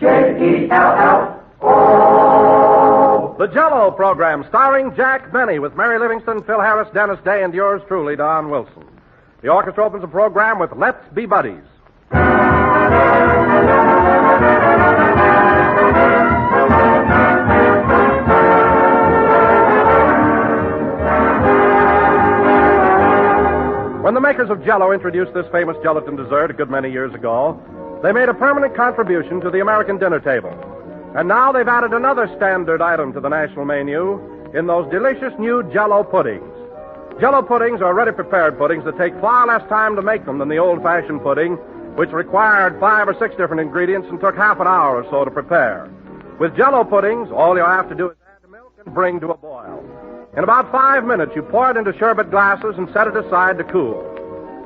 J-E-L-L-O. The Jell-O program, starring Jack Benny with Mary Livingston, Phil Harris, Dennis Day, and yours truly, Don Wilson. The orchestra opens the program with Let's Be Buddies. When the makers of Jell-O introduced this famous gelatin dessert a good many years ago, they made a permanent contribution to the American dinner table. And now they've added another standard item to the national menu in those delicious new Jell-O puddings. Jell-O puddings are ready-prepared puddings that take far less time to make them than the old-fashioned pudding, which required 5 or 6 different ingredients and took half an hour or so to prepare. With Jell-O puddings, all you have to do is add the milk and bring to a boil. In about 5 minutes, you pour it into sherbet glasses and set it aside to cool.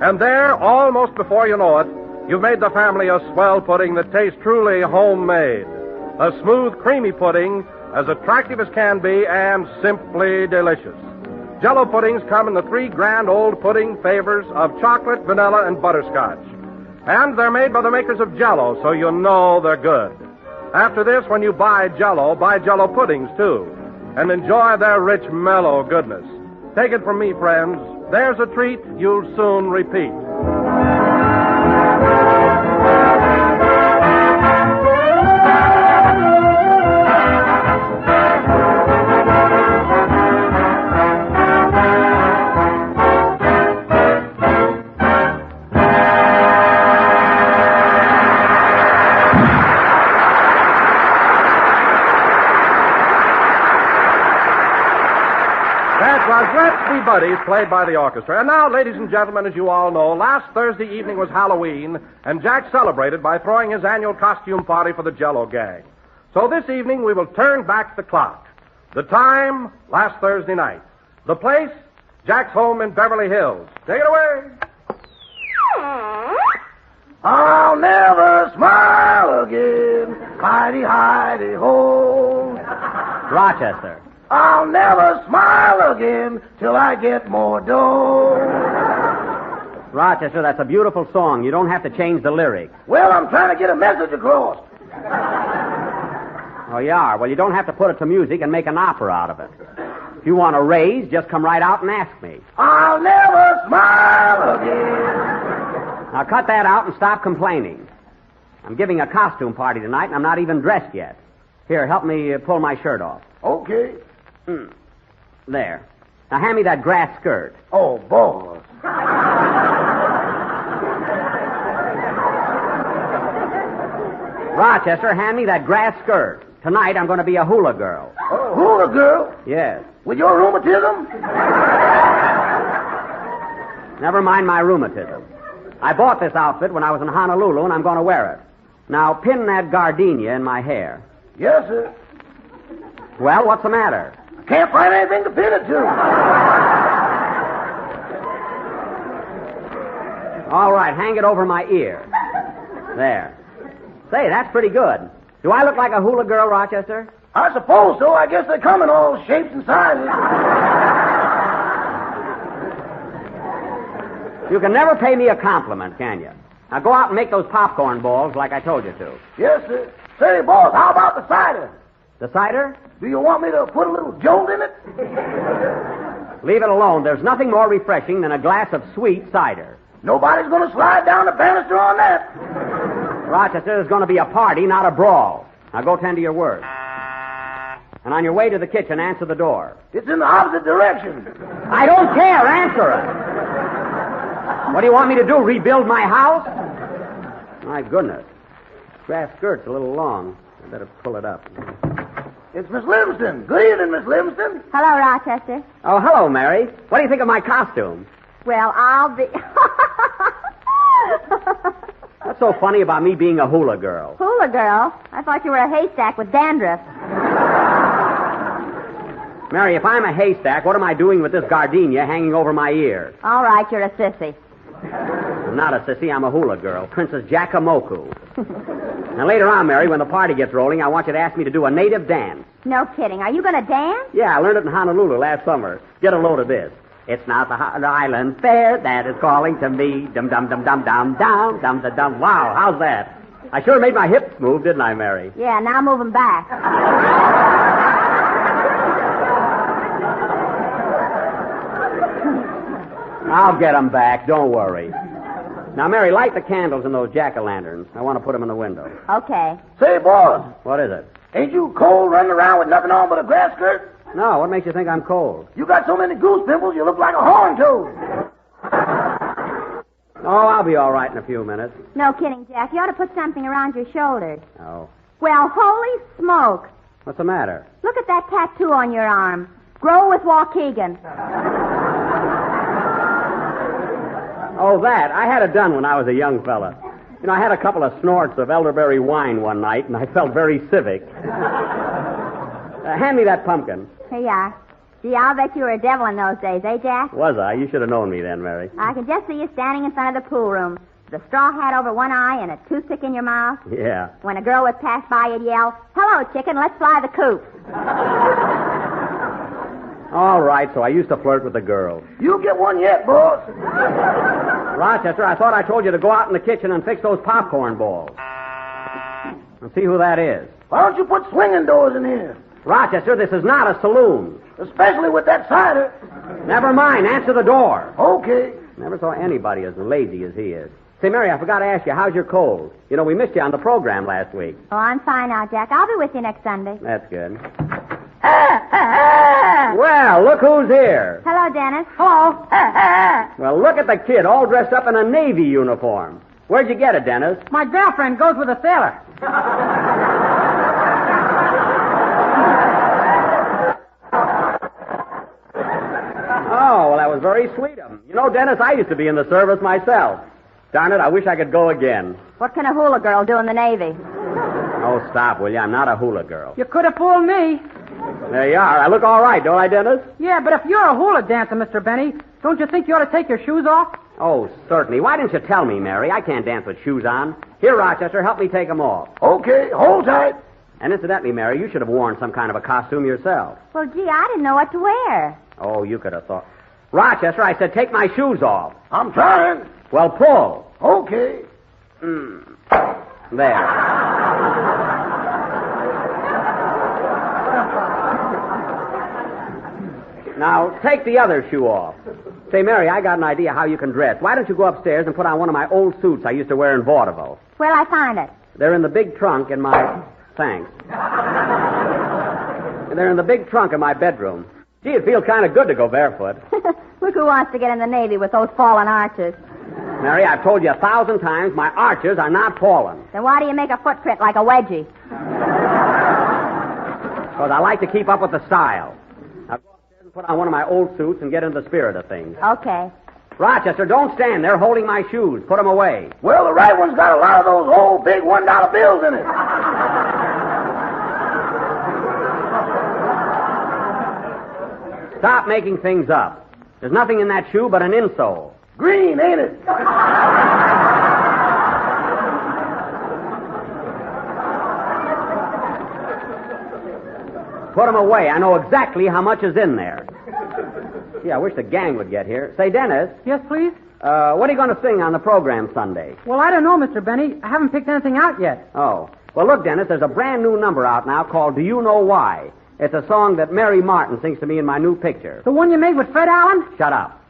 And there, almost before you know it, you've made the family a swell pudding that tastes truly homemade. A smooth, creamy pudding, as attractive as can be and simply delicious. Jell-O puddings come in the 3 grand old pudding flavors of chocolate, vanilla, and butterscotch. And they're made by the makers of Jell-O, so you know they're good. After this, when you buy Jell-O puddings, too. And enjoy their rich, mellow goodness. Take it from me, friends. There's a treat you'll soon repeat. Let's Be Buddies, played by the orchestra. And now, ladies and gentlemen, as you all know, last Thursday evening was Halloween, and Jack celebrated by throwing his annual costume party for the Jell-O gang. So this evening, we will turn back the clock. The time, last Thursday night. The place, Jack's home in Beverly Hills. Take it away. I'll never smile again, hidey-hidey-ho. Rochester. I'll never smile again till I get more dough. Rochester, that's a beautiful song. You don't have to change the lyrics. Well, I'm trying to get a message across. Oh, you are? Well, you don't have to put it to music and make an opera out of it. If you want a raise, just come right out and ask me. I'll never smile again. Now, cut that out and stop complaining. I'm giving a costume party tonight, and I'm not even dressed yet. Here, help me pull my shirt off. Okay. There. Now, hand me that grass skirt. Oh, boss. Rochester, hand me that grass skirt. Tonight, I'm going to be a hula girl. Hula girl? Yes. With your rheumatism? Never mind my rheumatism. I bought this outfit when I was in Honolulu, and I'm going to wear it. Now, pin that gardenia in my hair. Yes, sir. Well, what's the matter? I can't find anything to pin it to. All right, hang it over my ear. There. Say, that's pretty good. Do I look like a hula girl, Rochester? I suppose so. I guess they come in all shapes and sizes. You can never pay me a compliment, can you? Now go out and make those popcorn balls like I told you to. Yes, sir. Say, boss, how about the cider? The cider? Do you want me to put a little jolt in it? Leave it alone. There's nothing more refreshing than a glass of sweet cider. Nobody's going to slide down the banister on that. Rochester, there's going to be a party, not a brawl. Now go tend to your work. And on your way to the kitchen, answer the door. It's in the opposite direction. I don't care. Answer it. What do you want me to do, rebuild my house? My goodness. Grass skirt's a little long. I better pull it up. It's Miss Livingston. Good evening, Miss Livingston. Hello, Rochester. Oh, hello, Mary. What do you think of my costume? Well, I'll be... What's so funny about me being a hula girl? Hula girl? I thought you were a haystack with dandruff. Mary, if I'm a haystack, what am I doing with this gardenia hanging over my ear? All right, you're a sissy. I'm not a sissy. I'm a hula girl. Princess Jackamoku. Now, later on, Mary, when the party gets rolling, I want you to ask me to do a native dance. No kidding. Are you going to dance? Yeah, I learned it in Honolulu last summer. Get a load of this. It's not the island fair that is calling to me. Dum-dum-dum-dum-dum-dum, dum-da-dum. Wow, how's that? I sure made my hips move, didn't I, Mary? Yeah, now move 'em back. I'll get 'em back. Don't worry. Now, Mary, light the candles in those jack-o'-lanterns. I want to put them in the window. Okay. Say, boss, What is it? ain't you cold running around with nothing on but a grass skirt? No, what makes you think I'm cold? You got so many goose pimples, you look like a horn toad. Oh, I'll be all right in a few minutes. No kidding, Jack. You ought to put something around your shoulders. Oh. Well, holy smoke. What's the matter? Look at that tattoo on your arm. Grow with Waukegan. Oh, that. I had it done when I was a young fella. You know, I had a couple of snorts of elderberry wine one night, and I felt very civic. Hand me that pumpkin. Here you are. Gee, I'll bet you were a devil in those days, eh, Jack? Was I? You should have known me then, Mary. I can just see you standing in front of the pool room with a straw hat over one eye and a toothpick in your mouth. Yeah. When a girl would pass by, you'd yell, "Hello, chicken, let's fly the coop." All right, so I used to flirt with the girls. You get one yet, boss. Rochester, I thought I told you to go out in the kitchen and fix those popcorn balls. And see who that is. Why don't you put swinging doors in here? Rochester, this is not a saloon. Especially with that cider. Never mind, answer the door. Okay. Never saw anybody as lazy as he is. Say, Mary, I forgot to ask you, how's your cold? You know, we missed you on the program last week. Oh, I'm fine now, Jack. I'll be with you next Sunday. That's good. Well, look who's here. Hello, Dennis. Hello. Well, look at the kid, all dressed up in a Navy uniform. Where'd you get it, Dennis? My girlfriend goes with a sailor. Oh, well, that was very sweet of him. You know, Dennis, I used to be in the service myself. Darn it, I wish I could go again. What can a hula girl do in the Navy? Oh, stop, will you? I'm not a hula girl. You could have fooled me. There you are. I look all right, don't I, Dennis? Yeah, but if you're a hula dancer, Mr. Benny, don't you think you ought to take your shoes off? Oh, certainly. Why didn't you tell me, Mary? I can't dance with shoes on. Here, Rochester, help me take them off. Okay, hold tight. And incidentally, Mary, you should have worn some kind of a costume yourself. Well, gee, I didn't know what to wear. Oh, you could have thought. Rochester, I said take my shoes off. I'm trying. Well, pull. Okay. There. Now, take the other shoe off. Say, Mary, I got an idea how you can dress. Why don't you go upstairs and put on one of my old suits I used to wear in vaudeville? Where'll I find it? They're in the big trunk in my... Thanks. They're in the big trunk in my bedroom. Gee, it feels kind of good to go barefoot. Look who wants to get in the Navy with those fallen arches. Mary, I've told you 1,000 times my arches are not fallen. Then why do you make a footprint like a wedgie? Because I like to keep up with the style. Now go upstairs and put on one of my old suits and get into the spirit of things. Okay. Rochester, don't stand there holding my shoes. Put them away. Well, the right one's got a lot of those old big $1 bills in it. Stop making things up. There's nothing in that shoe but an insole. Green, ain't it? Put them away. I know exactly how much is in there. Gee, I wish the gang would get here. Say, Dennis, Yes, please? what are you going to sing on the program Sunday? Well, I don't know, Mr. Benny. I haven't picked anything out yet. Oh. Well, look, Dennis, there's a brand new number out now called Do You Know Why? It's a song that Mary Martin sings to me in my new picture. The one you made with Fred Allen? Shut up.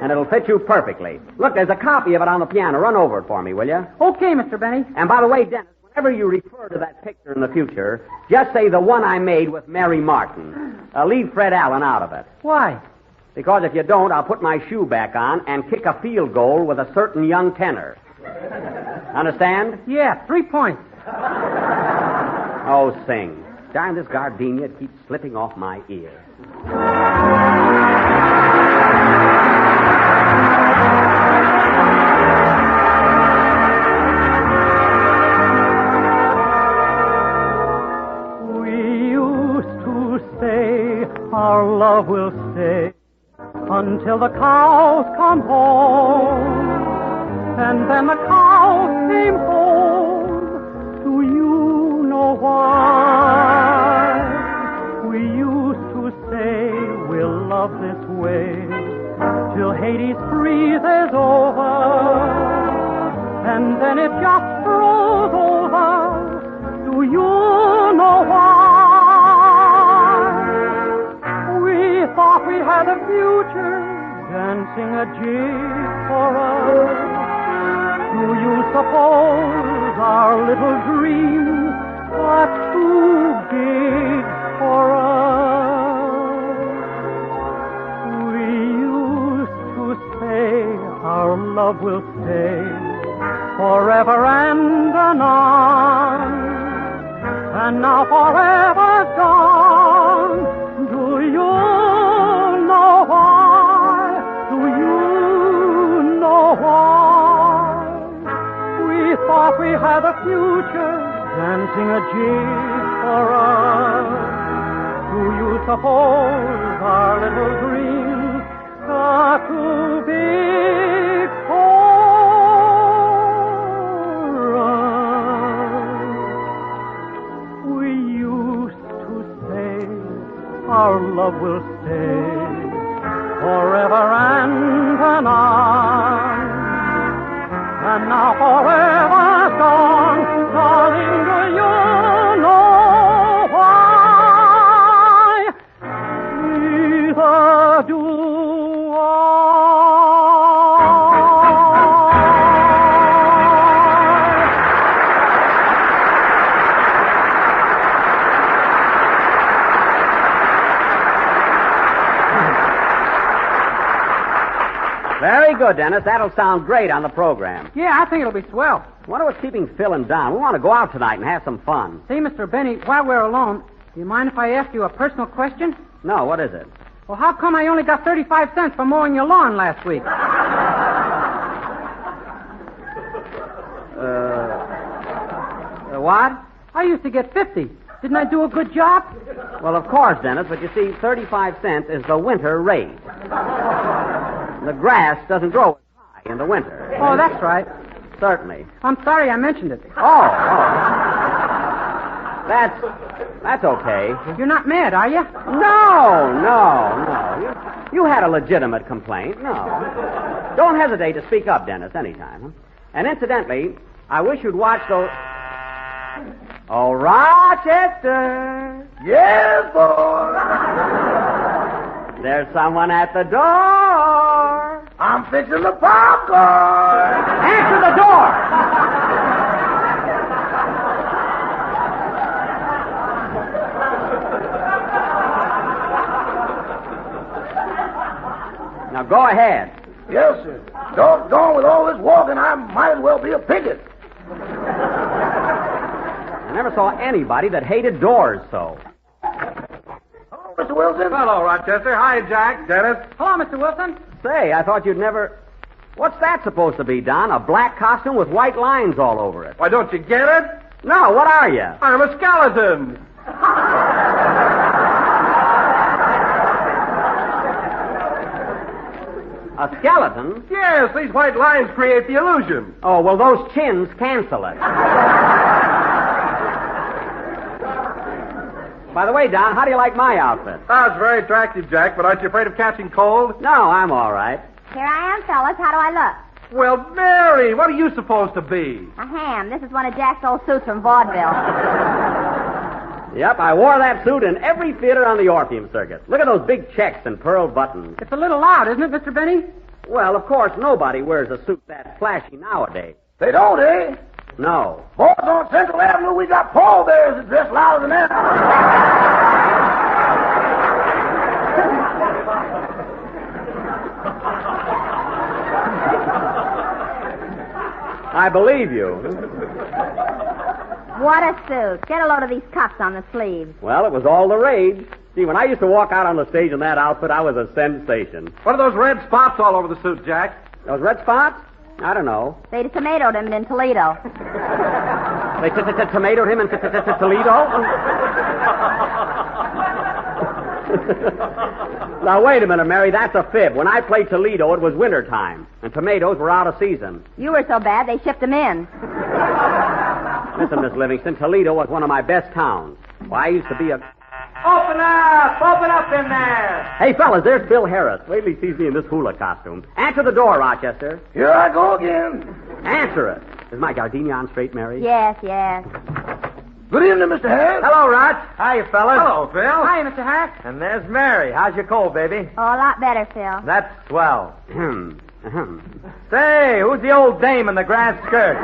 And it'll fit you perfectly. Look, there's a copy of it on the piano. Run over it for me, will you? Okay, Mr. Benny. And by the way, Dennis, whenever you refer to that picture in the future, just say the one I made with Mary Martin. Leave Fred Allen out of it. Why? Because if you don't, I'll put my shoe back on and kick a field goal with a certain young tenor. Understand? Yeah, 3 points. Oh, sing. Darn, this gardenia keeps slipping off my ear. We used to say our love will stay until the cows come home. And then the cows came home. Do you know why? We used to say we'll love this way till Hades freezes over. And then it just froze over. Do you know why? We thought we had a future, dancing a jig for us. Do you suppose our little dreams are too big for us? We used to say our love will stay forever and anon, and now forever's gone. Do you know why? Do you know why? We thought we had a future, dancing a jig for us. Do you suppose our little dreams are too big for us? We used to say our love will stay forever and anon, and now forever's gone. Darling, do you know why? Neither do I. Very good, Dennis. That'll sound great on the program. Yeah, I think it'll be swell. Wonder what's keeping Phil and Don. We want to go out tonight and have some fun. Say, Mr. Benny, while we're alone, do you mind if I ask you a personal question? No, what is it? Well, how come I only got 35 cents for mowing your lawn last week? What? I used to get 50. Didn't I do a good job? Well, of course, Dennis, but you see, 35 cents is the winter rate. The grass doesn't grow as high in the winter. Oh, that's right. Certainly. I'm sorry I mentioned it. Oh. That's okay. You're not mad, are you? No. You had a legitimate complaint. No. Don't hesitate to speak up, Dennis, anytime. Huh? And incidentally, I wish you'd watch those... Oh, Rochester. Yes, boy. There's someone at the door. I'm fixing the popcorn. Answer the door. Now go ahead. Yes, sir. Doggone, with all this walking, I might as well be a picket. I never saw anybody that hated doors so. Hello, Mr. Wilson. Hello, Rochester. Hi, Jack. Dennis. Hello, Mr. Wilson. Say, I thought you'd never... What's that supposed to be, Don? A black costume with white lines all over it. Why, don't you get it? No, what are you? I'm a skeleton. A skeleton? Yes, these white lines create the illusion. Oh, well, those chins cancel it. By the way, Don, how do you like my outfit? Oh, it's very attractive, Jack, but aren't you afraid of catching cold? No, I'm all right. Here I am, fellas. How do I look? Well, Mary, what are you supposed to be? A ham. This is one of Jack's old suits from vaudeville. Yep, I wore that suit in every theater on the Orpheum circuit. Look at those big checks and pearl buttons. It's a little loud, isn't it, Mr. Benny? Well, of course, nobody wears a suit that flashy nowadays. They don't, eh? No. Boys, on Central Avenue, we got pallbearers that dress louder than that. I believe you. What a suit. Get a load of these cuffs on the sleeves. Well, it was all the rage. See, when I used to walk out on the stage in that outfit, I was a sensation. What are those red spots all over the suit, Jack? Those red spots? I don't know. They tomatoed him in Toledo. They tomatoed him in Toledo? Now, wait a minute, Mary. That's a fib. When I played Toledo, it was wintertime, and tomatoes were out of season. You were so bad, they shipped them in. Listen, Miss Livingston, Toledo was one of my best towns. Why, I used to be a... Open up in there. Hey, fellas, there's Bill Harris. Wait till he sees me in this hula costume. Answer the door, Rochester. Here I go again. Answer it. Is my gardenia on straight, Mary? Yes, yes. Good evening, Mr. Harris. Hello, Rog. How you fellas? Hello, Phil. Hi, Mr. Hack. And there's Mary. How's your cold, baby? Oh, a lot better, Phil. That's swell. Ahem. Say, who's the old dame in the grass skirt?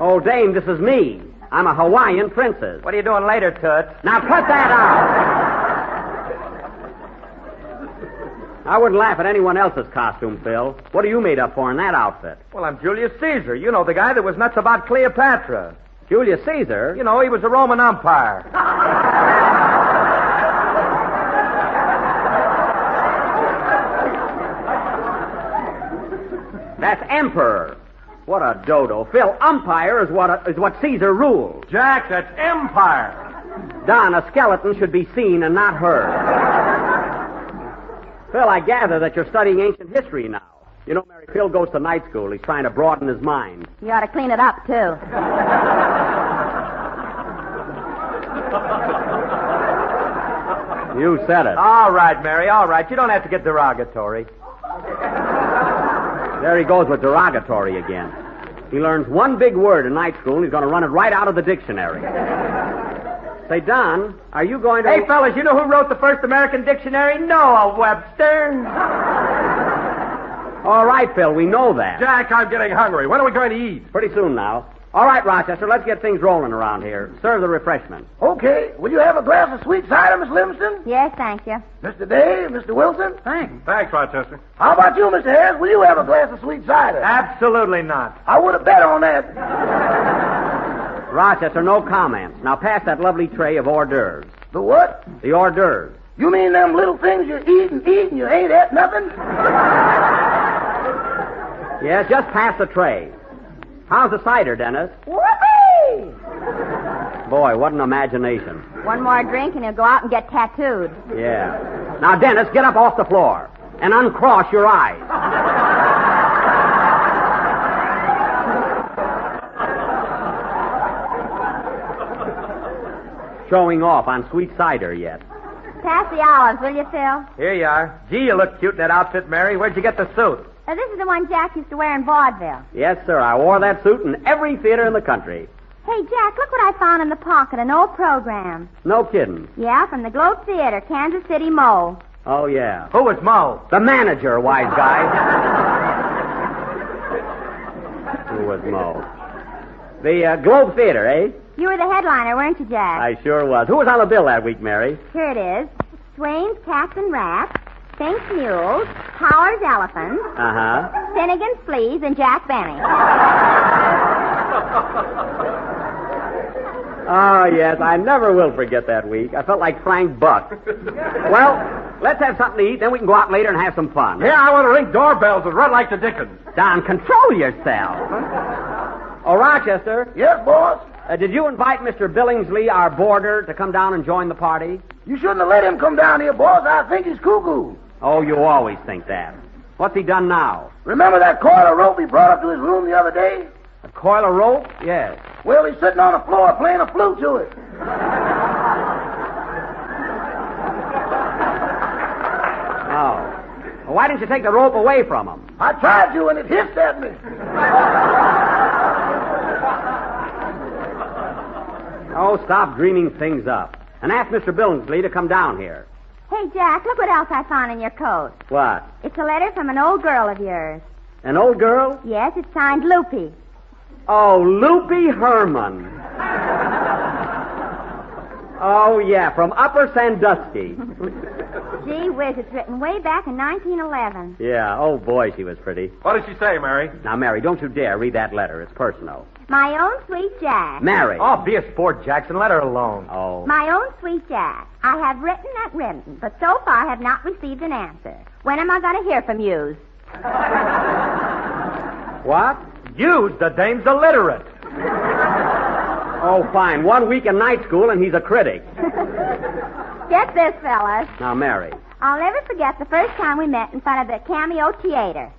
Old dame, this is me. I'm a Hawaiian princess. What are you doing later, Toots? Now cut that out. I wouldn't laugh at anyone else's costume, Phil. What are you made up for in that outfit? Well, I'm Julius Caesar. You know, the guy that was nuts about Cleopatra. Julius Caesar? You know, he was a Roman umpire. That's emperor. What a dodo. Phil, umpire is what Caesar ruled. Jack, that's empire. Don, a skeleton should be seen and not heard. Phil, I gather that you're studying ancient history now. You know, Mary, Phil goes to night school. He's trying to broaden his mind. You ought to clean it up, too. You said it. All right, Mary, all right. You don't have to get derogatory. There he goes with derogatory again. He learns one big word in night school, and he's going to run it right out of the dictionary. Say, Don, are you going to... Hey, fellas, you know who wrote the first American dictionary? Noah Webster. All right, Phil, we know that. Jack, I'm getting hungry. When are we going to eat? Pretty soon now. All right, Rochester, let's get things rolling around here. Serve the refreshments. Okay. Will you have a glass of sweet cider, Miss Livingston? Yes, thank you. Mr. Dave, Mr. Wilson? Thanks. Thanks, Rochester. How about you, Mr. Harris? Will you have a glass of sweet cider? Absolutely not. I would have bet on that. Rochester, no comments. Now pass that lovely tray of hors d'oeuvres. The what? The hors d'oeuvres. You mean them little things you eat and you ain't at nothing? Yes, just pass the tray. How's the cider, Dennis? Whoopee! Boy, what an imagination. One more drink and he'll go out and get tattooed. Yeah. Now, Dennis, get up off the floor and uncross your eyes. Showing off on sweet cider yet. Pass the olives, will you, Phil? Here you are. Gee, you look cute in that outfit, Mary. Where'd you get the suit? This is the one Jack used to wear in vaudeville. Yes, sir. I wore that suit in every theater in the country. Hey, Jack, look what I found in the pocket, an old program. No kidding. Yeah, from the Globe Theater, Kansas City, Mo. Oh, yeah. Who was Mo? The manager, wise guy. Who was Mo? The Globe Theater, eh? You were the headliner, weren't you, Jack? I sure was. Who was on the bill that week, Mary? Here it is. Swain's Cats and Rats, Fink's Mules, Howard's Elephants, Uh-huh. Finnegan's Fleas, and Jack Benny. Oh, yes, I never will forget that week. I felt like Frank Buck. Well, let's have something to eat, then we can go out later and have some fun. Yeah, I want to ring doorbells and run like the Dickens. Don, control yourself. Oh, Rochester, Yes, boss? did you invite Mr. Billingsley, our boarder, to come down and join the party? You shouldn't have let him come down here, boss. I think he's cuckoo. Oh, you always think that. What's he done now? Remember that coil of rope he brought up to his room the other day? A coil of rope? Yes. Well, he's sitting on the floor playing a flute to it. Oh. Well, why didn't you take the rope away from him? I tried to, and it hissed at me. Oh, stop dreaming things up. And ask Mr. Billingsley to come down here. Hey, Jack, look what else I found in your coat. What? It's a letter from an old girl of yours. An old girl? Yes, it's signed Loopy. Oh, Loopy Herman. Oh, yeah, from Upper Sandusky. Gee whiz, it's written way back in 1911. Yeah, oh, boy, she was pretty. What did she say, Mary? Now, Mary, don't you dare read that letter. It's personal. My own sweet Jack. Mary. Oh, be a sport, Jackson. Let her alone. Oh. My own sweet Jack. I have written and written, but so far have not received an answer. When am I going to hear from you? What? Use the dame's illiterate. Oh, fine. 1 week in night school, and he's a critic. Get this, fellas. Now, Mary. I'll never forget the first time we met in front of the Cameo Theater.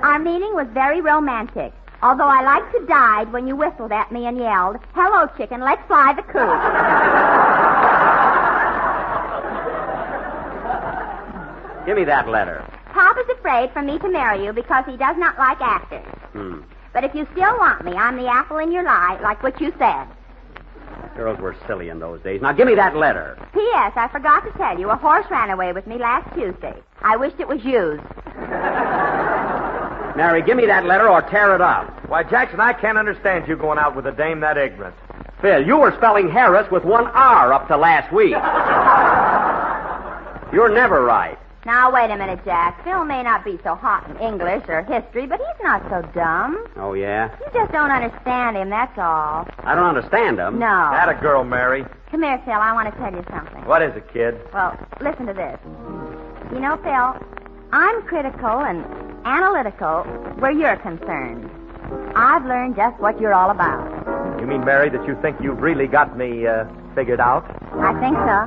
Our meeting was very romantic, although I liked to die when you whistled at me and yelled, "Hello, chicken, let's fly the coop." Give me that letter. Papa's afraid for me to marry you because he does not like actors. But if you still want me, I'm the apple in your eye, like what you said. Girls were silly in those days. Now, give me that letter. P.S. I forgot to tell you, a horse ran away with me last Tuesday. I wished it was used. Mary, give me that letter or tear it up. Why, Jackson, I can't understand you going out with a dame that ignorant. Phil, you were spelling Harris with one R up to last week. You're never right. Now, wait a minute, Jack. Phil may not be so hot in English or history, but he's not so dumb. Oh, yeah? You just don't understand him, that's all. I don't understand him. No. That a girl, Mary. Come here, Phil. I want to tell you something. What is it, kid? Well, listen to this. You know, Phil, I'm critical and analytical where you're concerned. I've learned just what you're all about. You mean, Mary, that you think you've really got me figured out? I think so.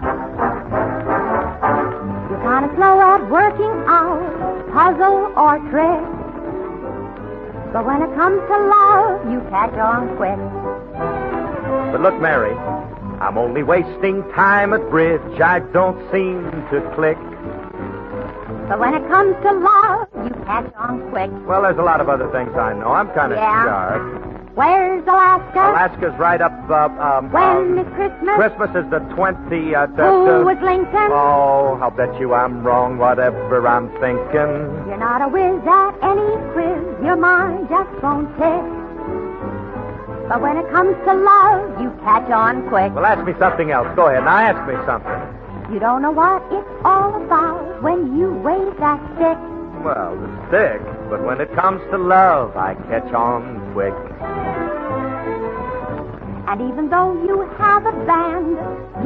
You're kind of slow at working out puzzle or trick. But when it comes to love, you catch on quick. But look, Mary, I'm only wasting time at bridge. I don't seem to click. But when it comes to love, you catch on quick. Well, there's a lot of other things I know. I'm kind of Yeah? sharp. Where's Alaska? Alaska's right up, When is Christmas? Christmas is the 20th. Who was Lincoln? Oh, I'll bet you I'm wrong, whatever I'm thinking. You're not a whiz at any quiz. Your mind just won't tick. But when it comes to love, you catch on quick. Well, ask me something else. Go ahead. Now ask me something. You don't know what it's all about when you wave that stick. Well, the stick. But when it comes to love, I catch on quick. And even though you have a band,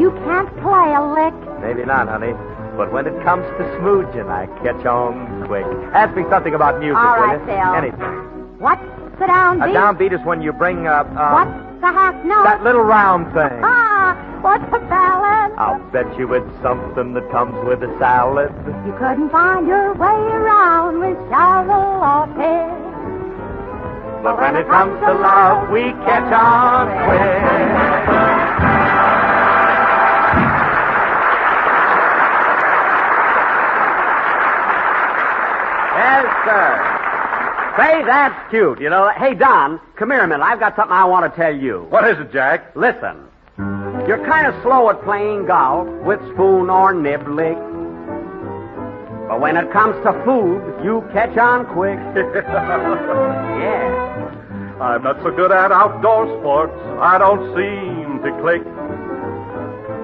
you can't play a lick. Maybe not, honey. But when it comes to smooging, I catch on quick. Ask me something about music, All will right, you? Phil. Anything. What's the downbeat? A downbeat is when you bring What's the half note? that little round thing. What's a ballad? I'll bet you it's something that comes with a salad. You couldn't find your way around with shovel or pick. But when it comes to love, we catch on quick. Yes, sir. Say, that's cute. You know, hey, Don, come here a minute. I've got something I want to tell you. What is it, Jack? Listen. You're kind of slow at playing golf with spoon or niblick. But when it comes to food, you catch on quick. Yeah. I'm not so good at outdoor sports. I don't seem to click.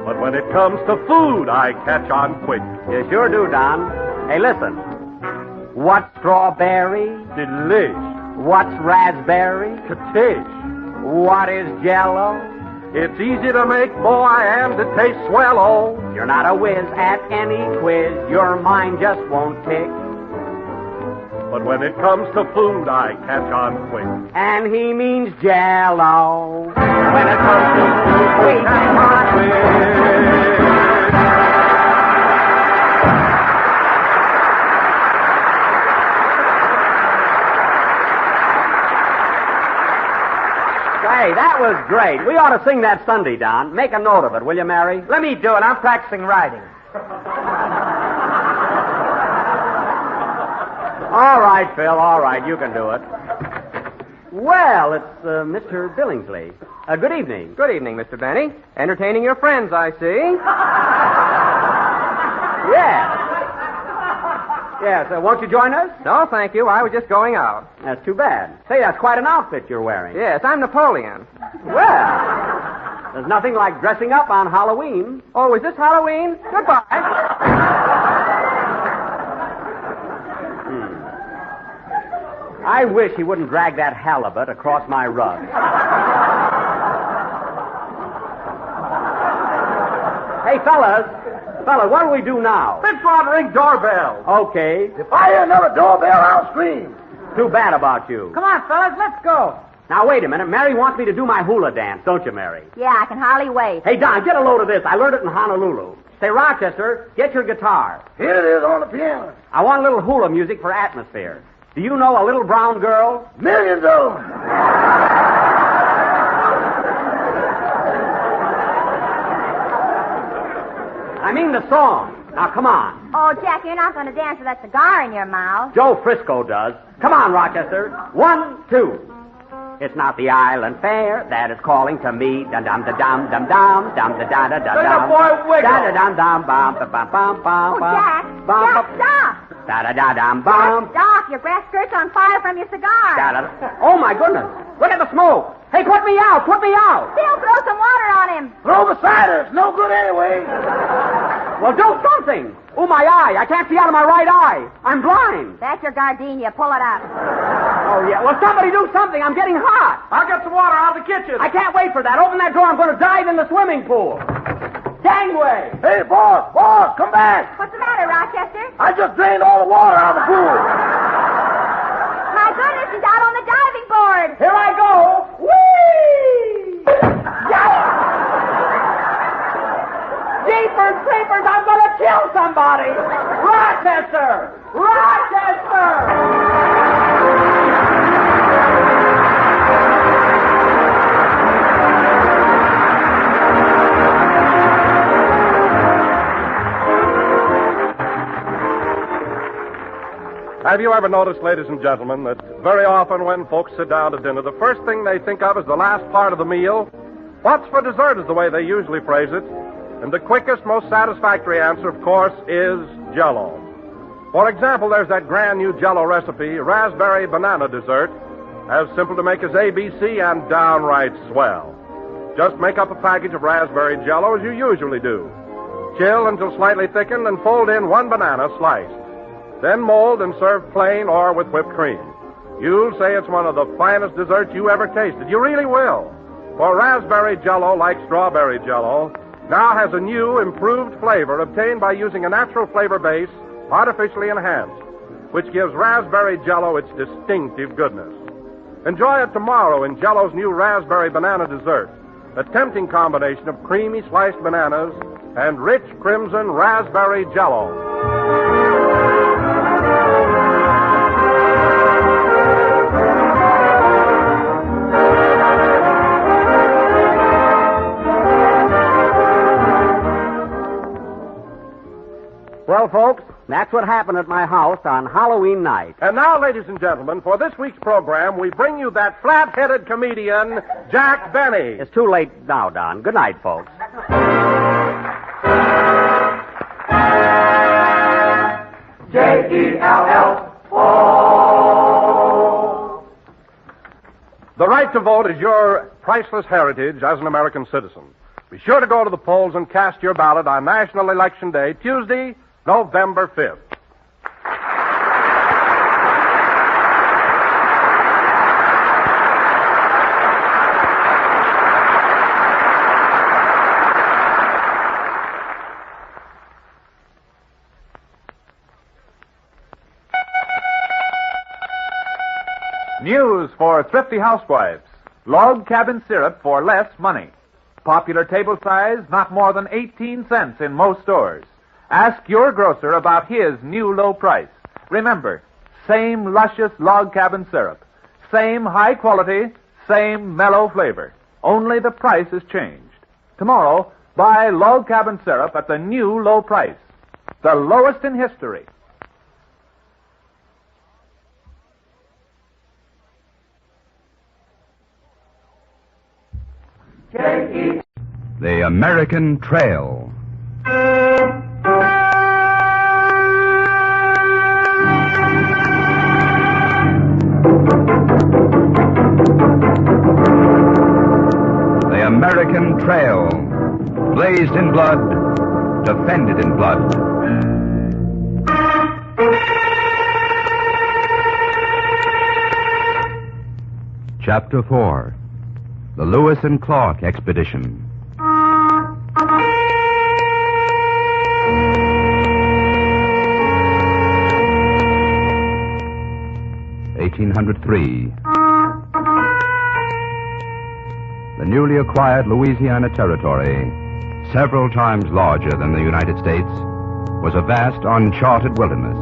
But when it comes to food, I catch on quick. You sure do, Don. Hey, listen. What's strawberry? Delish. What's raspberry? Katish. What is Jell-O? It's easy to make, boy, and it tastes swell, oh. You're not a whiz at any quiz. Your mind just won't tick. But when it comes to food, I catch on quick. And he means Jell-O. When it comes to food, we catch on quick. Hey, that was great. We ought to sing that Sunday, Don. Make a note of it, will you, Mary? Let me do it. I'm practicing writing. All right, Phil, all right. You can do it. Well, it's Mr. Billingsley. Good evening. Good evening, Mr. Benny. Entertaining your friends, I see. Yes. Yes, won't you join us? No, thank you. I was just going out. That's too bad. Say, that's quite an outfit you're wearing. Yes, I'm Napoleon. Well, there's nothing like dressing up on Halloween. Oh, is this Halloween? Goodbye. I wish he wouldn't drag that halibut across my rug. Hey, fellas, what do we do now? Big Bob, ring doorbell. Okay. If I hear another doorbell, I'll scream. Too bad about you. Come on, fellas, let's go. Now, wait a minute. Mary wants me to do my hula dance, don't you, Mary? Yeah, I can hardly wait. Hey, Don, get a load of this. I learned it in Honolulu. Say, Rochester, get your guitar. Here it is on the piano. I want a little hula music for atmosphere. Do you know a little brown girl? Millions of them. I mean the song. Now, come on. Oh, Jack, you're not going to dance with that cigar in your mouth. Joe Frisco does. Come on, Rochester. 1, 2. It's not the island fair that is calling to me. Dum dum da dum dum dum dum da da da da dum. boy wiggle. Da da dum dum bum bum bum bum bum. Oh, Jack, Jack, stop. Da da da dum bum. Stop. Your brass skirt's on fire from your cigar. Da da. Oh my goodness! Look at the smoke. Hey, put me out! Put me out! Still throw some water on him. Throw the cider. It's no good anyway. Well, do something. Oh, my eye. I can't see out of my right eye. I'm blind. That's your gardenia. Pull it up. Oh, yeah. Well, somebody do something. I'm getting hot. I'll get some water out of the kitchen. I can't wait for that. Open that door. I'm going to dive in the swimming pool. Gangway. Hey, boss, come back. What's the matter, Rochester? I just drained all the water out of the pool. My goodness, he's out on the diving board. Here I go. Whee! Yes! Jeepers creepers, I'm going to kill somebody. Rochester! Rochester! Have you ever noticed, ladies and gentlemen, that very often when folks sit down to dinner, the first thing they think of is the last part of the meal? What's for dessert is the way they usually phrase it. And the quickest, most satisfactory answer, of course, is Jell-O. For example, there's that grand new Jell-O recipe, raspberry banana dessert, as simple to make as ABC and downright swell. Just make up a package of raspberry Jell-O as you usually do. Chill until slightly thickened and fold in 1 banana sliced. Then mold and serve plain or with whipped cream. You'll say it's one of the finest desserts you ever tasted. You really will. For raspberry Jell-O, like strawberry Jell-O, now has a new, improved flavor obtained by using a natural flavor base artificially enhanced, which gives raspberry Jell-O its distinctive goodness. Enjoy it tomorrow in Jell-O's new raspberry banana dessert, a tempting combination of creamy sliced bananas and rich crimson raspberry Jell-O. Well, folks, That's what happened at my house on Halloween night. and now, ladies and gentlemen, for this week's program, we bring you that flat-headed comedian, Jack Benny. It's too late now, Don. Good night, folks. J-E-L-L-O. The right to vote is your priceless heritage as an American citizen. Be sure to go to the polls and cast your ballot on National Election Day, Tuesday, November 5th. News for thrifty housewives. Log cabin syrup for less money. Popular table size, not more than 18 cents in most stores. Ask your grocer about his new low price. Remember, same luscious log cabin syrup. Same high quality, same mellow flavor. Only the price has changed. Tomorrow, buy log cabin syrup at the new low price. The lowest in history. The American Trail. The American Trail. Blazed in blood, defended in blood. Chapter 4. The Lewis and Clark Expedition. 1803. The newly acquired Louisiana Territory, several times larger than the United States, was a vast, uncharted wilderness.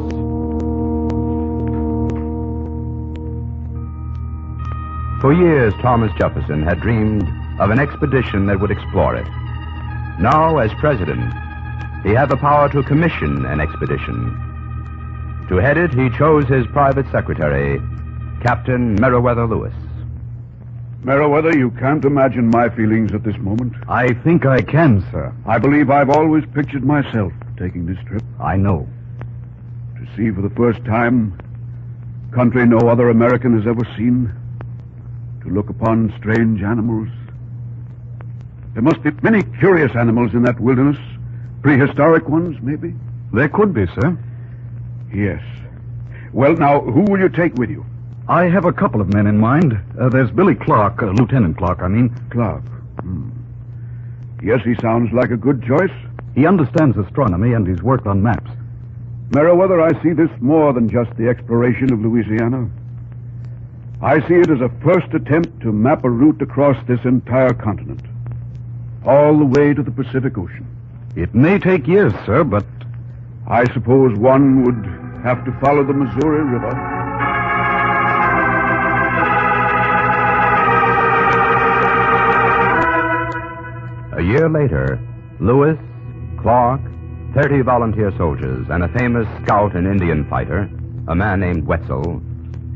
For years, Thomas Jefferson had dreamed of an expedition that would explore it. Now, as president, he had the power to commission an expedition. To head it, he chose his private secretary, Captain Meriwether Lewis. Meriwether, you can't imagine my feelings at this moment. I think I can, sir. I believe I've always pictured myself taking this trip. I know. To see for the first time country no other American has ever seen. To look upon strange animals. There must be many curious animals in that wilderness. Prehistoric ones, maybe? There could be, sir. Yes. Well, now, who will you take with you? I have a couple of men in mind. There's Billy Clark, Lieutenant Clark, I mean. Clark. Yes, he sounds like a good choice. He understands astronomy and he's worked on maps. Meriwether, I see this more than just the exploration of Louisiana. I see it as a first attempt to map a route across this entire continent. All the way to the Pacific Ocean. It may take years, sir, but I suppose one would have to follow the Missouri River. A year later, Lewis, Clark, 30 volunteer soldiers, and a famous scout and Indian fighter, a man named Wetzel,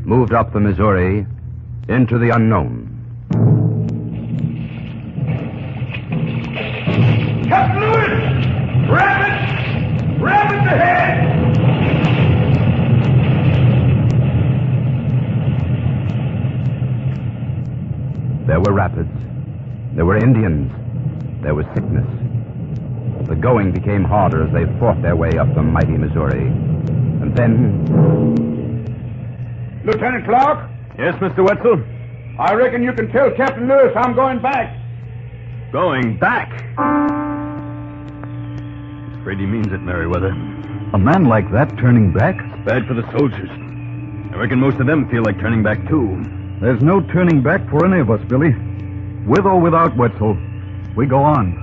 moved up the Missouri into the unknown. Captain Lewis! Rapids! Rapids ahead! There were rapids. There were Indians. There was sickness. The going became harder as they fought their way up the mighty Missouri. And then... Lieutenant Clark? Yes, Mr. Wetzel? I reckon you can tell Captain Lewis I'm going back. Going back? Afraid he means it, Meriwether. A man like that turning back? It's bad for the soldiers. I reckon most of them feel like turning back, too. There's no turning back for any of us, Billy. With or without Wetzel, we go on.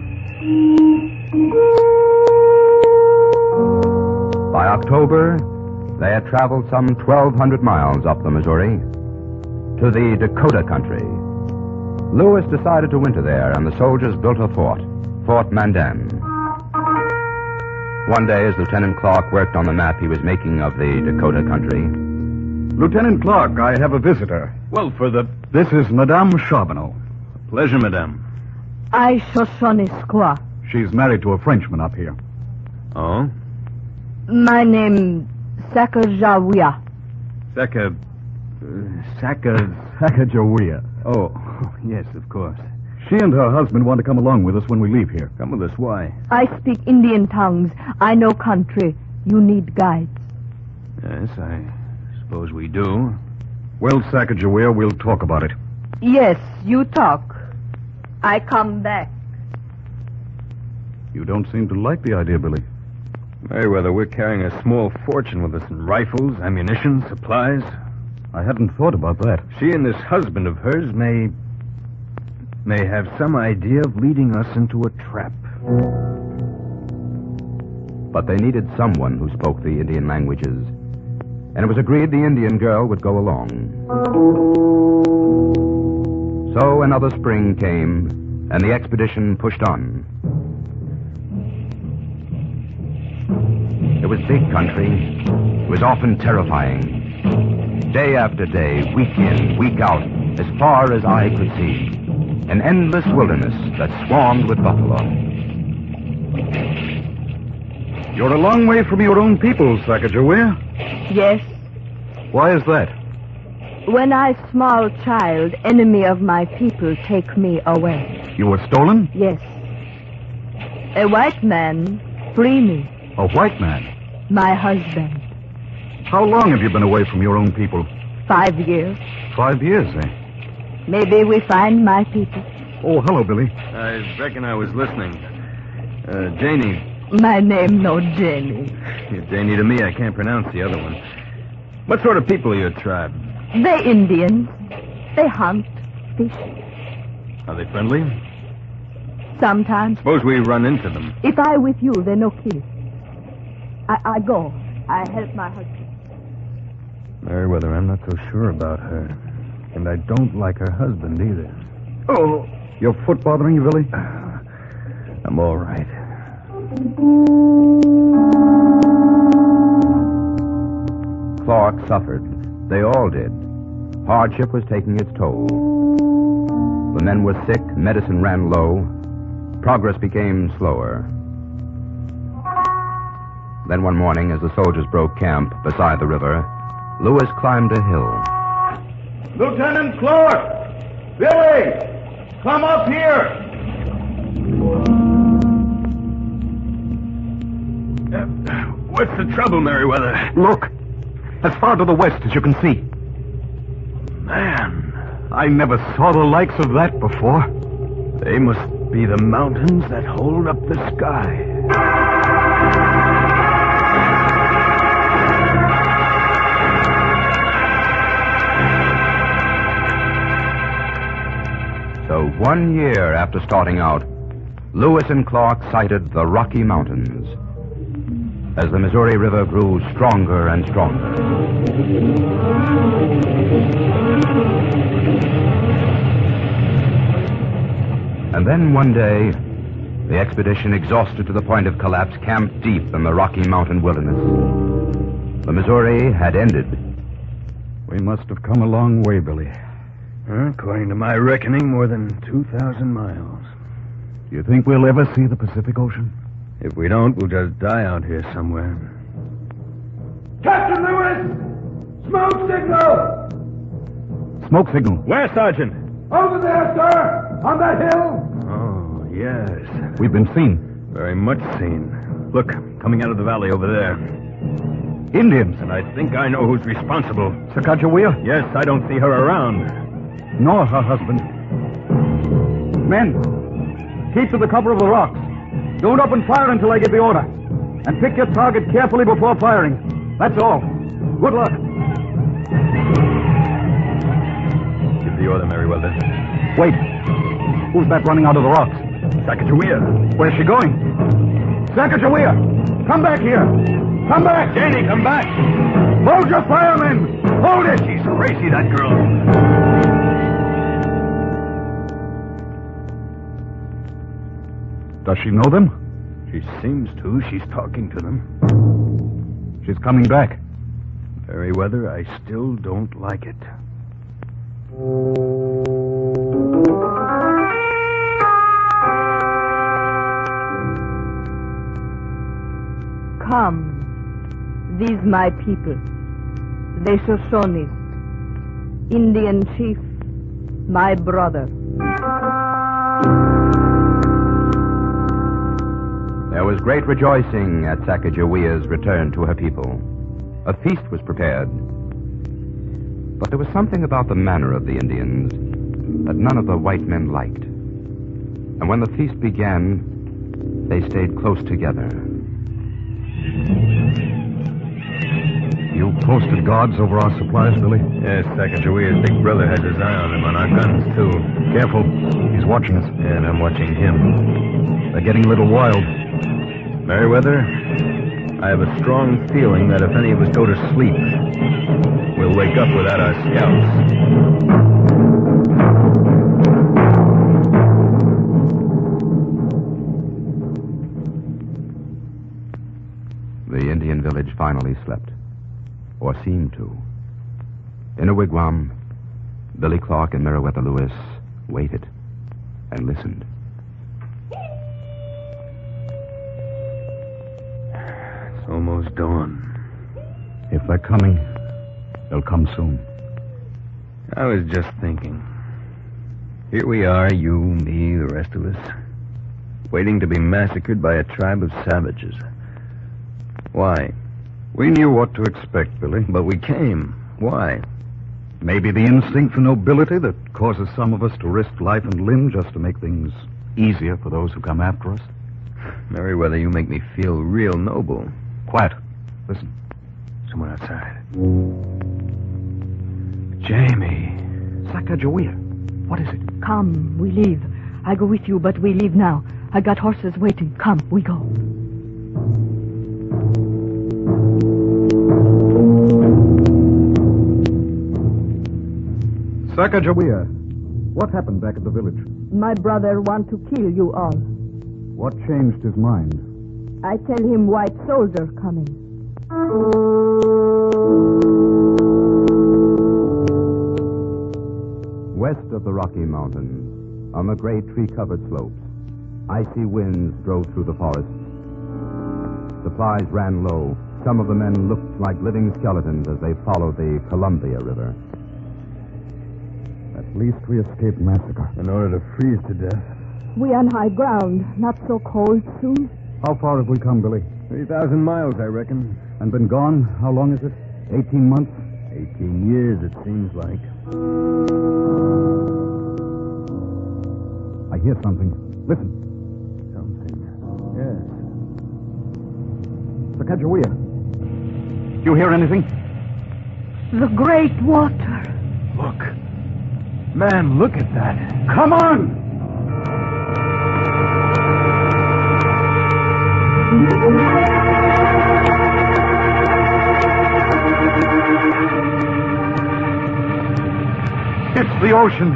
By October, they had traveled some 1,200 miles up the Missouri to the Dakota country. Lewis decided to winter there, and the soldiers built a fort, Fort Mandan. One day, as Lieutenant Clark worked on the map he was making of the Dakota country... Lieutenant Clark, I have a visitor. Well, This is Madame Charbonneau. Pleasure, Madame. I Shoshone. She's married to a Frenchman up here. Oh? My name Sacagawea. Sacagawea. Oh, yes, of course. She and her husband want to come along with us when we leave here. Come with us, why? I speak Indian tongues. I know country. You need guides. Yes, I suppose we do. Well, Sacagawea, we'll talk about it. Yes, you talk. I come back. You don't seem to like the idea, Billy. Meriwether, we're carrying a small fortune with us in rifles, ammunition, supplies. I hadn't thought about that. She and this husband of hers may have some idea of leading us into a trap. But they needed someone who spoke the Indian languages, and it was agreed the Indian girl would go along. So another spring came, and the expedition pushed on. It was big country. It was often terrifying. Day after day, week in, week out, as far as eye could see. An endless wilderness that swarmed with buffalo. You're a long way from your own people, Sacagawea. Yes. Why is that? When I small child, enemy of my people take me away. You were stolen? Yes. A white man free me. A white man? My husband. How long have you been away from your own people? 5 years. 5 years, eh? Maybe we find my people. Oh, hello, Billy. I reckon I was listening. Janie. My name no Janie. You're Janie to me. I can't pronounce the other one. What sort of people are your tribe? They Indians. They hunt, fish. Are they friendly? Sometimes. Suppose we run into them. If I with you, they no kill. I go. I help my husband. Meriwether, I'm not so sure about her. And I don't like her husband either. Oh, your foot bothering you, Billy? I'm all right. Clark suffered. They all did. Hardship was taking its toll. The men were sick, medicine ran low, progress became slower. Then one morning, as the soldiers broke camp beside the river, Lewis climbed a hill. Lieutenant Clark! Billy! Come up here! What's the trouble, Merriweather? Look! As far to the west as you can see. Man, I never saw the likes of that before. they must be the mountains that hold up the sky. So 1 year after starting out, Lewis and Clark sighted the Rocky Mountains as the Missouri River grew stronger and stronger. And then one day, the expedition, exhausted to the point of collapse, camped deep in the Rocky Mountain wilderness. The Missouri had ended. We must have come a long way, Billy. According to my reckoning, more than 2,000 miles. Do you think we'll ever see the Pacific Ocean? If we don't, we'll just die out here somewhere. Captain Lewis! Smoke signal! Smoke signal. Where, Sergeant? Over there, sir! On that hill! Oh, yes. We've been seen. Very much seen. Look, coming out of the valley over there. Indians. And I think I know who's responsible. Sacagawea? Yes, I don't see her around. Nor her husband. Men, keep to the cover of the rocks. Don't open fire until I give the order. And pick your target carefully before firing. That's all. Good luck. Give the order, Merriweather. Wait. Who's that running out of the rocks? Sacagawea. Where's she going? Sacagawea! Come back here! Come back! Janie, come back! Hold your fire, men! Hold it! She's crazy, that girl. Does she know them? She seems to. She's talking to them. She's coming back. Merriweather, I still don't like it. Come. These my people. The Shoshones. Indian chief. My brother. There was great rejoicing at Sacagawea's return to her people. A feast was prepared. But there was something about the manner of the Indians that none of the white men liked. And when the feast began, they stayed close together. You posted guards over our supplies, Billy? Yes, Sacagawea's big brother has his eye on him, on our guns, too. Careful. He's watching us. And I'm watching him. They're getting a little wild. Merriweather, I have a strong feeling that if any of us go to sleep, we'll wake up without our scalps. The Indian village finally slept, or seemed to. In a wigwam, Billy Clark and Merriweather Lewis waited and listened. It's almost dawn. If they're coming, they'll come soon. I was just thinking. Here we are, you, me, the rest of us, waiting to be massacred by a tribe of savages. Why? We knew what to expect, Billy. But we came. Why? Maybe the instinct for nobility that causes some of us to risk life and limb just to make things easier for those who come after us. Merriweather, you make me feel real noble. Quiet. Listen. Someone outside. Jamie. Sacagawea. What is it? Come, we leave. I go with you, but we leave now. I got horses waiting. Come, we go. Sacagawea, what happened back at the village? My brother want to kill you all. What changed his mind? I tell him white soldier coming. West of the Rocky Mountains, on the gray tree-covered slopes, icy winds drove through the forest. Supplies ran low. Some of the men looked like living skeletons as they followed the Columbia River. At least we escaped massacre. In order to freeze to death. We on high ground. Not so cold soon. How far have we come, Billy? 3,000 miles, I reckon. And been gone, how long is it? 18 months? 18 years, it seems like. I hear something. Listen. Something. Yes. Sacagawea. Do you hear anything? The great water. Look. Man, look at that. Come on! It's the ocean.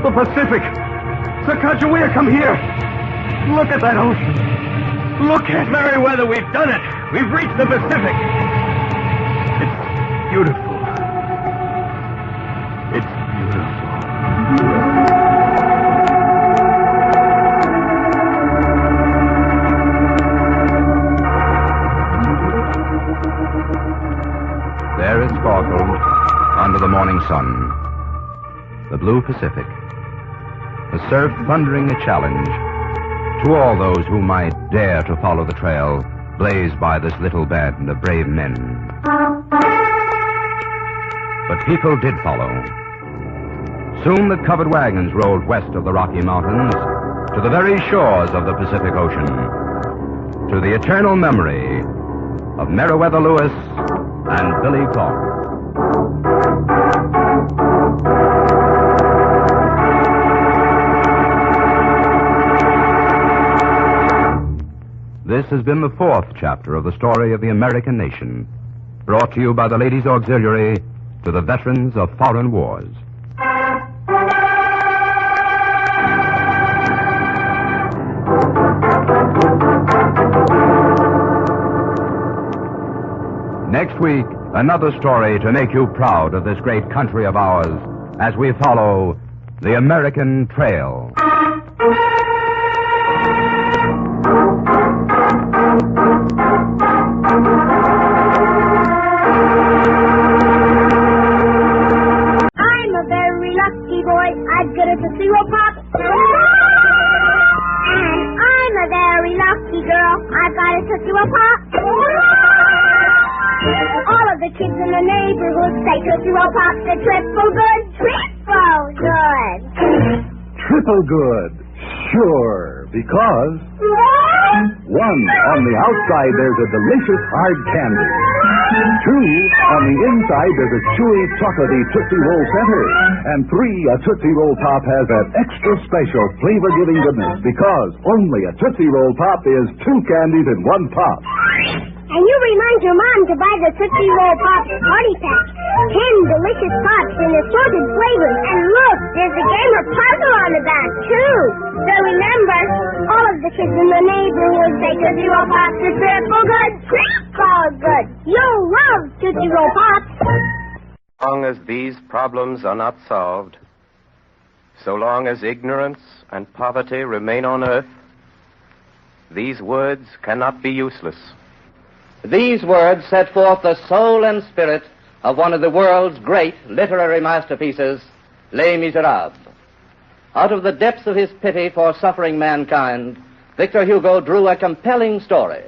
The Pacific. Sacagawea, come here. Look at that ocean. Look at Meriwether, we've done it. We've reached the Pacific. It's beautiful. It's There it sparkled under the morning sun. The blue Pacific has served thundering a challenge to all those who might dare to follow the trail blazed by this little band of brave men. But people did follow. Soon the covered wagons rolled west of the Rocky Mountains to the very shores of the Pacific Ocean, to the eternal memory of Meriwether Lewis and Billy Clark. This has been the fourth chapter of the story of the American nation, brought to you by the Ladies' Auxiliary to the veterans of foreign wars. Next week, another story to make you proud of this great country of ours as we follow the American Trail. I'm a very lucky boy. I've got a Tootsie Roll Pop. And I'm a very lucky girl. I've got a Tootsie Roll Pop. All of the kids in the neighborhood say Tootsie Roll Pop's a triple good. Triple good. Triple good. Sure, because... One, on the outside there's a delicious hard candy. Two, on the inside there's a chewy, chocolatey Tootsie Roll center. And three, a Tootsie Roll Pop has that extra special flavor-giving goodness because only a Tootsie Roll Pop is two candies in one pop. And you remind your mom to buy the Tootsie Roll Pop Party Pack. 10 delicious pops in assorted flavors. And look, there's a game or puzzle on the back, too. So remember, all of the kids in the neighborhood say Tootsie Roll Pops are triple good. Triple good. You'll love Tootsie Roll Pops. As long as these problems are not solved, so long as ignorance and poverty remain on earth, these words cannot be useless. These words set forth the soul and spirit of one of the world's great literary masterpieces, Les Miserables. Out of the depths of his pity for suffering mankind, Victor Hugo drew a compelling story,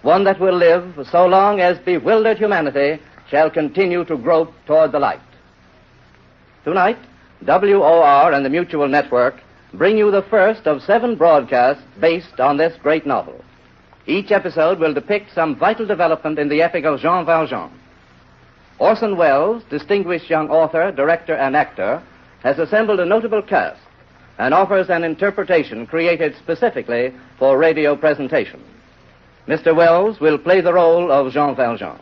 one that will live so long as bewildered humanity shall continue to grope toward the light. Tonight, WOR and the Mutual Network bring you the first of 7 broadcasts based on this great novel. Each episode will depict some vital development in the epic of Jean Valjean. Orson Welles, distinguished young author, director, and actor, has assembled a notable cast and offers an interpretation created specifically for radio presentation. Mr. Welles will play the role of Jean Valjean.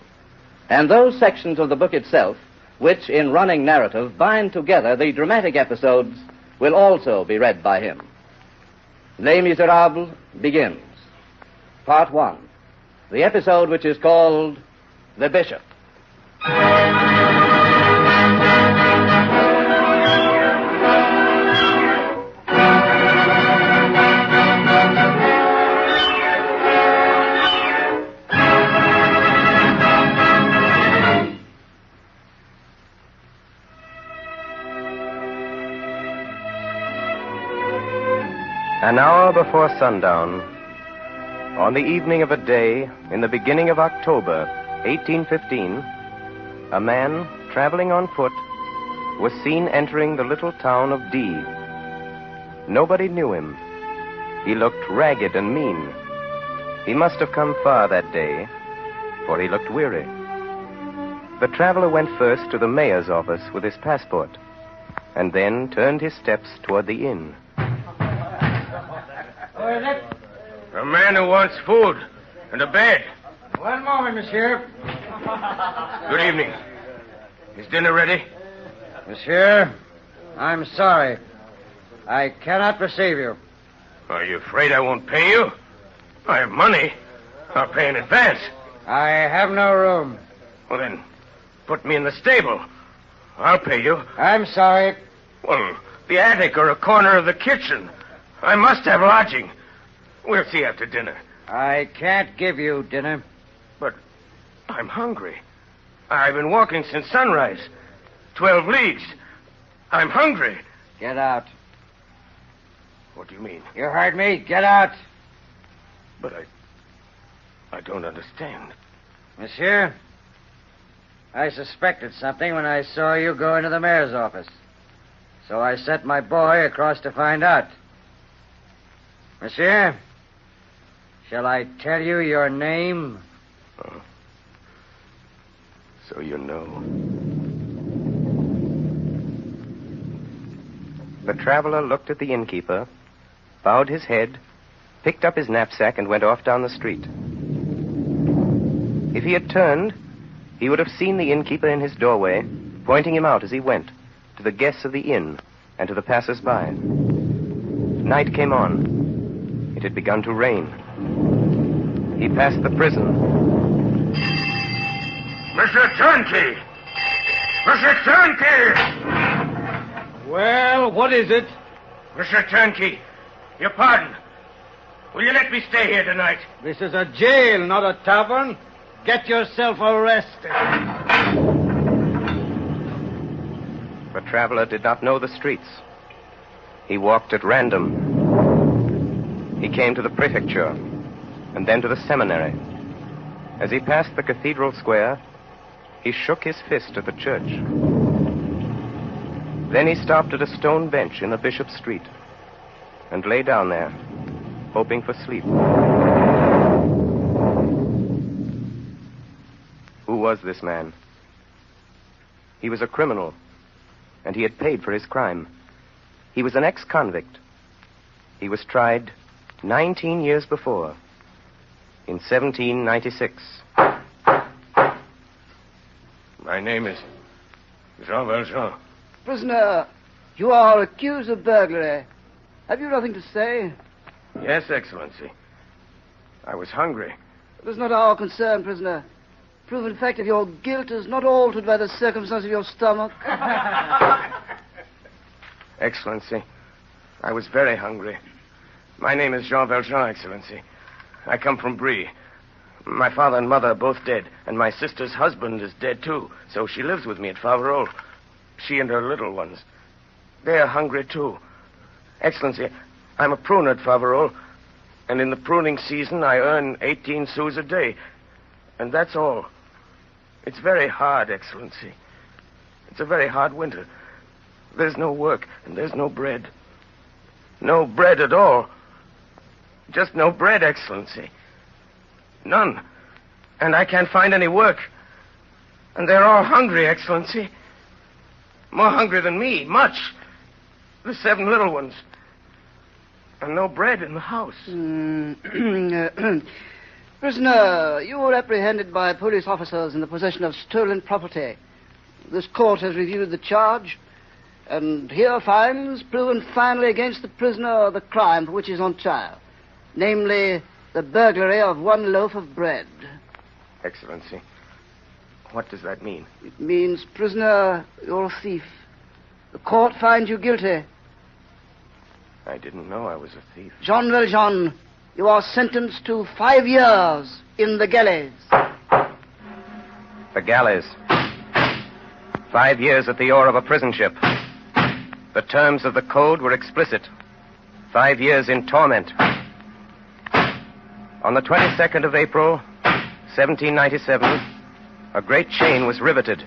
And those sections of the book itself, which in running narrative bind together the dramatic episodes, will also be read by him. Les Miserables begins. Part 1. the episode which is called The Bishop. An hour before sundown, on the evening of a day in the beginning of October, 1815, a man traveling on foot was seen entering the little town of D. Nobody knew him. He looked ragged and mean. He must have come far that day, for he looked weary. The traveler went first to the mayor's office with his passport, and then turned his steps toward the inn. Who is it? A man who wants food and a bed. One moment, monsieur. Good evening. Is dinner ready? Monsieur, I'm sorry. I cannot receive you. Are you afraid I won't pay you? I have money. I'll pay in advance. I have no room. Well, then, put me in the stable. I'll pay you. I'm sorry. Well, the attic or a corner of the kitchen. I must have lodging. We'll see after dinner. I can't give you dinner. But I'm hungry. I've been walking since sunrise. 12 leagues. I'm hungry. Get out. What do you mean? You heard me. Get out. But I don't understand. Monsieur, I suspected something when I saw you go into the mayor's office. So I sent my boy across to find out. Monsieur, shall I tell you your name? Oh. So you know. The traveler looked at the innkeeper, bowed his head, picked up his knapsack, and went off down the street. If he had turned, he would have seen the innkeeper in his doorway, pointing him out as he went, to the guests of the inn and to the passers-by. Night came on. It had begun to rain. He passed the prison. Mr. Turnkey! Mr. Turnkey! Well, what is it? Mr. Turnkey, your pardon. Will you let me stay here tonight? This is a jail, not a tavern. Get yourself arrested. The traveler did not know the streets. He walked at random. He came to the prefecture, and then to the seminary. As he passed the cathedral square, he shook his fist at the church. Then he stopped at a stone bench in the Bishop's Street and lay down there, hoping for sleep. Who was this man? He was a criminal, and he had paid for his crime. He was an ex-convict. He was tried 19 years before, in 1796. My name is Jean Valjean. Prisoner, you are accused of burglary. Have you nothing to say? Yes, Excellency. I was hungry. It is not our concern, prisoner. Proven fact of your guilt is not altered by the circumstance of your stomach. Excellency, I was very hungry. My name is Jean Valjean, Excellency. I come from Brie. My father and mother are both dead, and my sister's husband is dead, too, so she lives with me at Faverolles. She and her little ones. They are hungry, too. Excellency, I'm a pruner at Faverolles, and in the pruning season I earn 18 sous a day. And that's all. It's very hard, Excellency. It's a very hard winter. There's no work, and there's no bread. No bread at all. Just no bread, Excellency. None. And I can't find any work. And they're all hungry, Excellency. More hungry than me, much. The 7 little ones. And no bread in the house. Prisoner, you were apprehended by police officers in the possession of stolen property. This court has reviewed the charge, and here finds proven finally against the prisoner the crime for which he is on trial. Namely, the burglary of one loaf of bread. Excellency, what does that mean? It means, prisoner, you're a thief. The court finds you guilty. I didn't know I was a thief. Jean Valjean, you are sentenced to 5 years in the galleys. The galleys. 5 years at the oar of a prison ship. The terms of the code were explicit. 5 years in torment. On the 22nd of April, 1797, a great chain was riveted,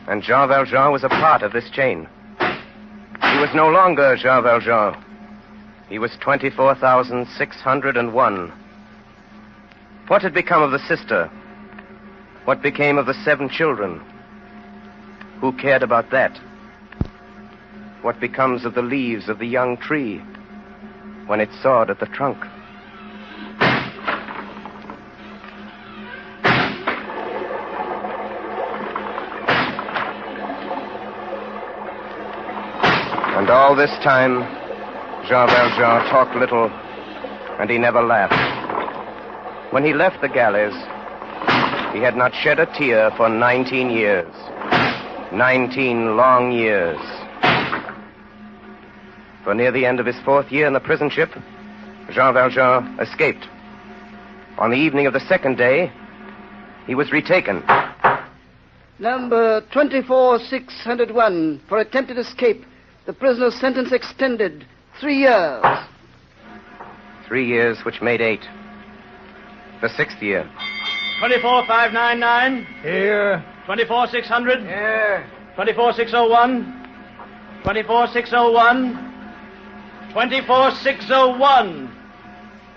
and Jean Valjean was a part of this chain. He was no longer Jean Valjean. He was 24,601. What had become of the sister? What became of the 7 children? Who cared about that? What becomes of the leaves of the young tree when it's sawed at the trunk? And all this time, Jean Valjean talked little, and he never laughed. When he left the galleys, he had not shed a tear for 19 years. 19 long years. For near the end of his 4th year in the prison ship, Jean Valjean escaped. On the evening of the 2nd day, he was retaken. Number 24601, for attempted escape. The prisoner's sentence extended 3 years. 3 years, which made 8. The 6th year. 24599. Here. 24600. Here. 24601. 24601. 24601.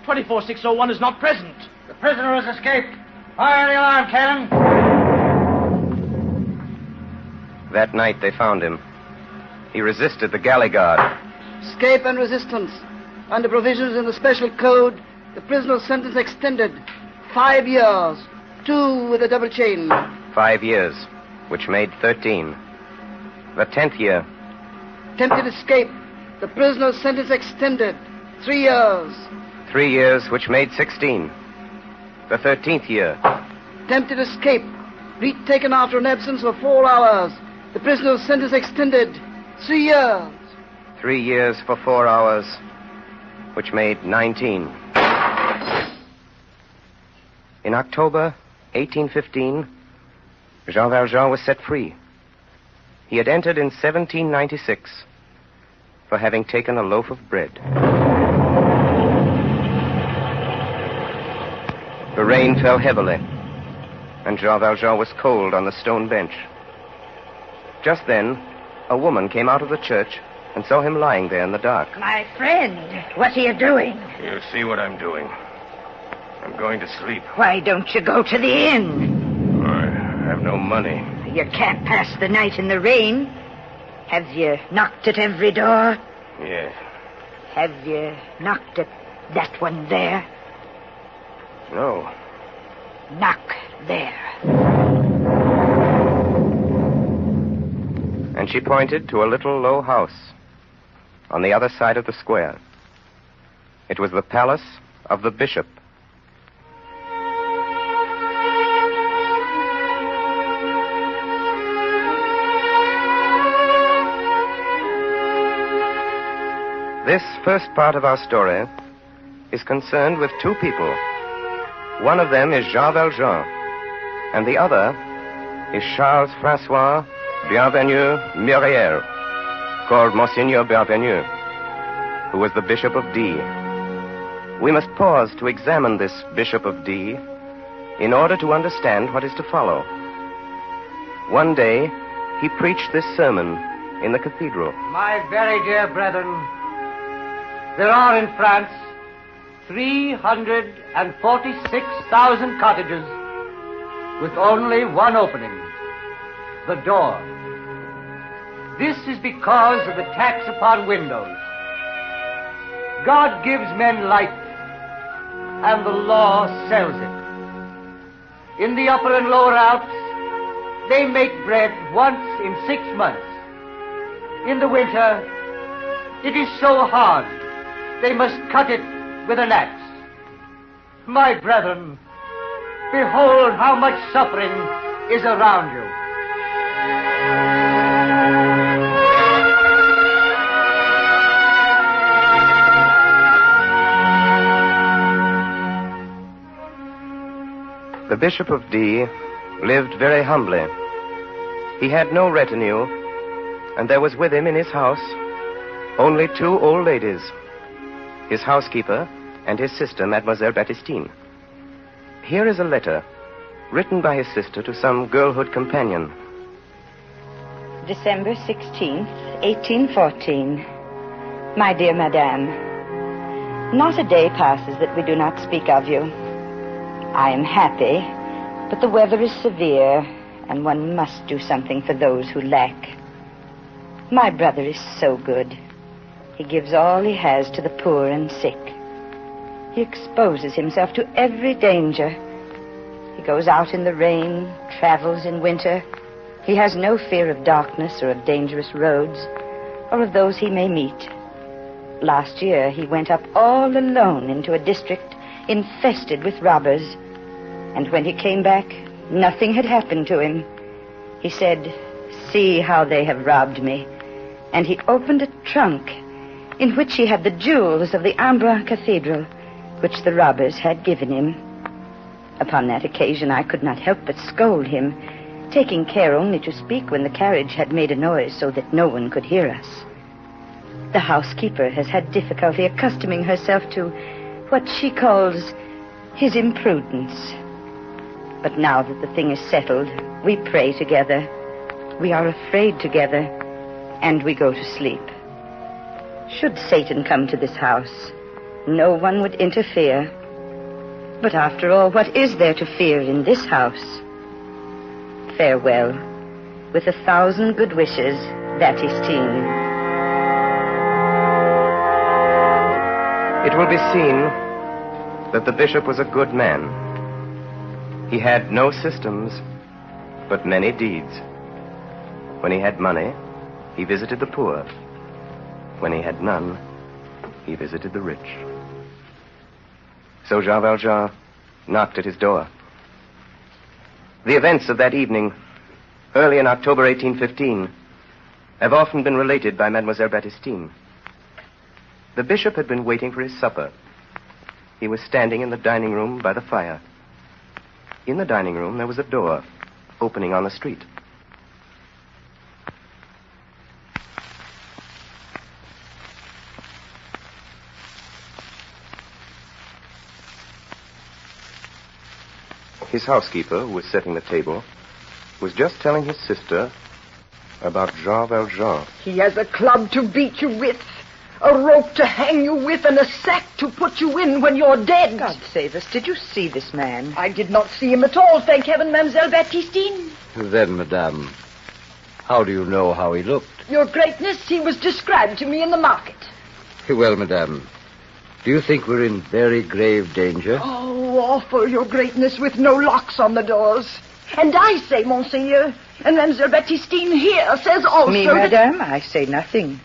24601 is not present. The prisoner has escaped. Fire the alarm cannon. That night they found him. He resisted the galley guard. Escape and resistance. Under provisions in the special code, the prisoner's sentence extended 5 years. 2 with a double chain. 5 years, which made 13. The 10th year. Attempted escape. The prisoner's sentence extended 3 years. 3 years, which made 16. The 13th year. Attempted escape. Retaken after an absence of 4 hours. The prisoner's sentence extended 3 years. 3 years for 4 hours, which made 19. In October 1815, Jean Valjean was set free. He had entered in 1796 for having taken a loaf of bread. The rain fell heavily, and Jean Valjean was cold on the stone bench. Just then, a woman came out of the church and saw him lying there in the dark. My friend, what are you doing? You'll see what I'm doing. I'm going to sleep. Why don't you go to the inn? I have no money. You can't pass the night in the rain. Have you knocked at every door? Yes. Have you knocked at that one there? No. Knock there. And she pointed to a little low house on the other side of the square. It was the palace of the bishop. This first part of our story is concerned with 2 people. One of them is Jean Valjean, and the other is Charles Francois Bienvenu Muriel, called Monseigneur Bienvenu, who was the Bishop of D. We must pause to examine this Bishop of D in order to understand what is to follow. One day, he preached this sermon in the cathedral. My very dear brethren, there are in France 346,000 cottages with only one opening, the door. This is because of the tax upon windows. God gives men light, and the law sells it. In the upper and lower Alps, they make bread once in 6 months. In the winter, it is so hard, they must cut it with an axe. My brethren, behold how much suffering is around you. The Bishop of D lived very humbly. He had no retinue, and there was with him in his house only 2 old ladies, his housekeeper and his sister, Mademoiselle Baptistine. Here is a letter written by his sister to some girlhood companion. December 16th, 1814. My dear Madame, not a day passes that we do not speak of you. I am happy, but the weather is severe, and one must do something for those who lack. My brother is so good. He gives all he has to the poor and sick. He exposes himself to every danger. He goes out in the rain, travels in winter. He has no fear of darkness or of dangerous roads, or of those he may meet. Last year, he went up all alone into a district infested with robbers. And when he came back, nothing had happened to him. He said, "See how they have robbed me." And he opened a trunk in which he had the jewels of the Embrun Cathedral, which the robbers had given him. Upon that occasion, I could not help but scold him, taking care only to speak when the carriage had made a noise so that no one could hear us. The housekeeper has had difficulty accustoming herself to what she calls his imprudence. But now that the thing is settled, we pray together, we are afraid together, and we go to sleep. Should Satan come to this house, no one would interfere. But after all, what is there to fear in this house? Farewell. With 1,000 good wishes, Baptistine. It will be seen that the bishop was a good man. He had no systems, but many deeds. When he had money, he visited the poor. When he had none, he visited the rich. So Jean Valjean knocked at his door. The events of that evening, early in October 1815, have often been related by Mademoiselle Baptistine. The bishop had been waiting for his supper. He was standing in the dining room by the fire. In the dining room, there was a door opening on the street. His housekeeper, who was setting the table, was just telling his sister about Jean Valjean. He has a club to beat you with, a rope to hang you with, and a sack to put you in when you're dead. God save us. Did you see this man? I did not see him at all, thank heaven, Mademoiselle Baptistine. Then, madame, how do you know how he looked? Your Greatness, he was described to me in the market. Well, madame, do you think we're in very grave danger? Oh, awful, Your Greatness, with no locks on the doors. And I say, Monseigneur, and Mademoiselle Baptistine here says also Me, madame, I say nothing.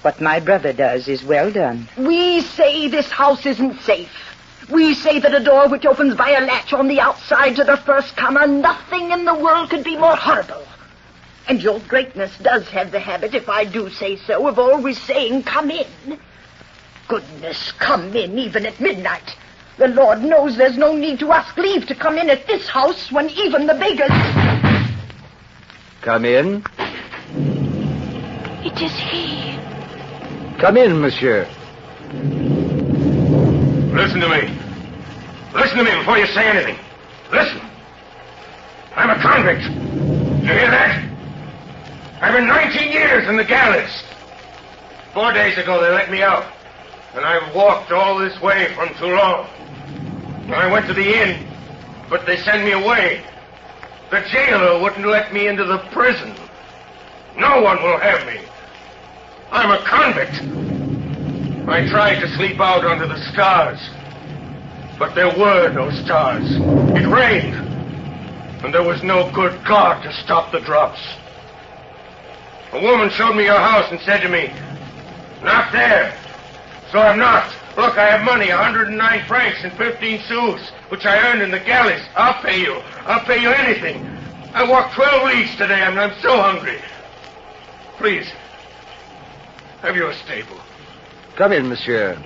What my brother does is well done. We say this house isn't safe. We say that a door which opens by a latch on the outside to the first comer, nothing in the world could be more horrible. And Your Greatness does have the habit, if I do say so, of always saying, "Come in." Goodness, come in even at midnight. The Lord knows there's no need to ask leave to come in at this house when even the beggars... Come in. It is he. Come in, monsieur. Listen to me. Listen to me before you say anything. Listen. I'm a convict. You hear that? I've been 19 years in the galleys. 4 days ago, they let me out. And I've walked all this way from Toulon. I went to the inn, but they sent me away. The jailer wouldn't let me into the prison. No one will have me. I'm a convict. I tried to sleep out under the stars, but there were no stars. It rained, and there was no good God to stop the drops. A woman showed me your house and said to me, "Not there." So I'm not. Look, I have money, 109 francs and 15 sous, which I earned in the galleys. I'll pay you. I'll pay you anything. I walked 12 leagues today, and I'm so hungry. Please, have you a stable? Come in, monsieur,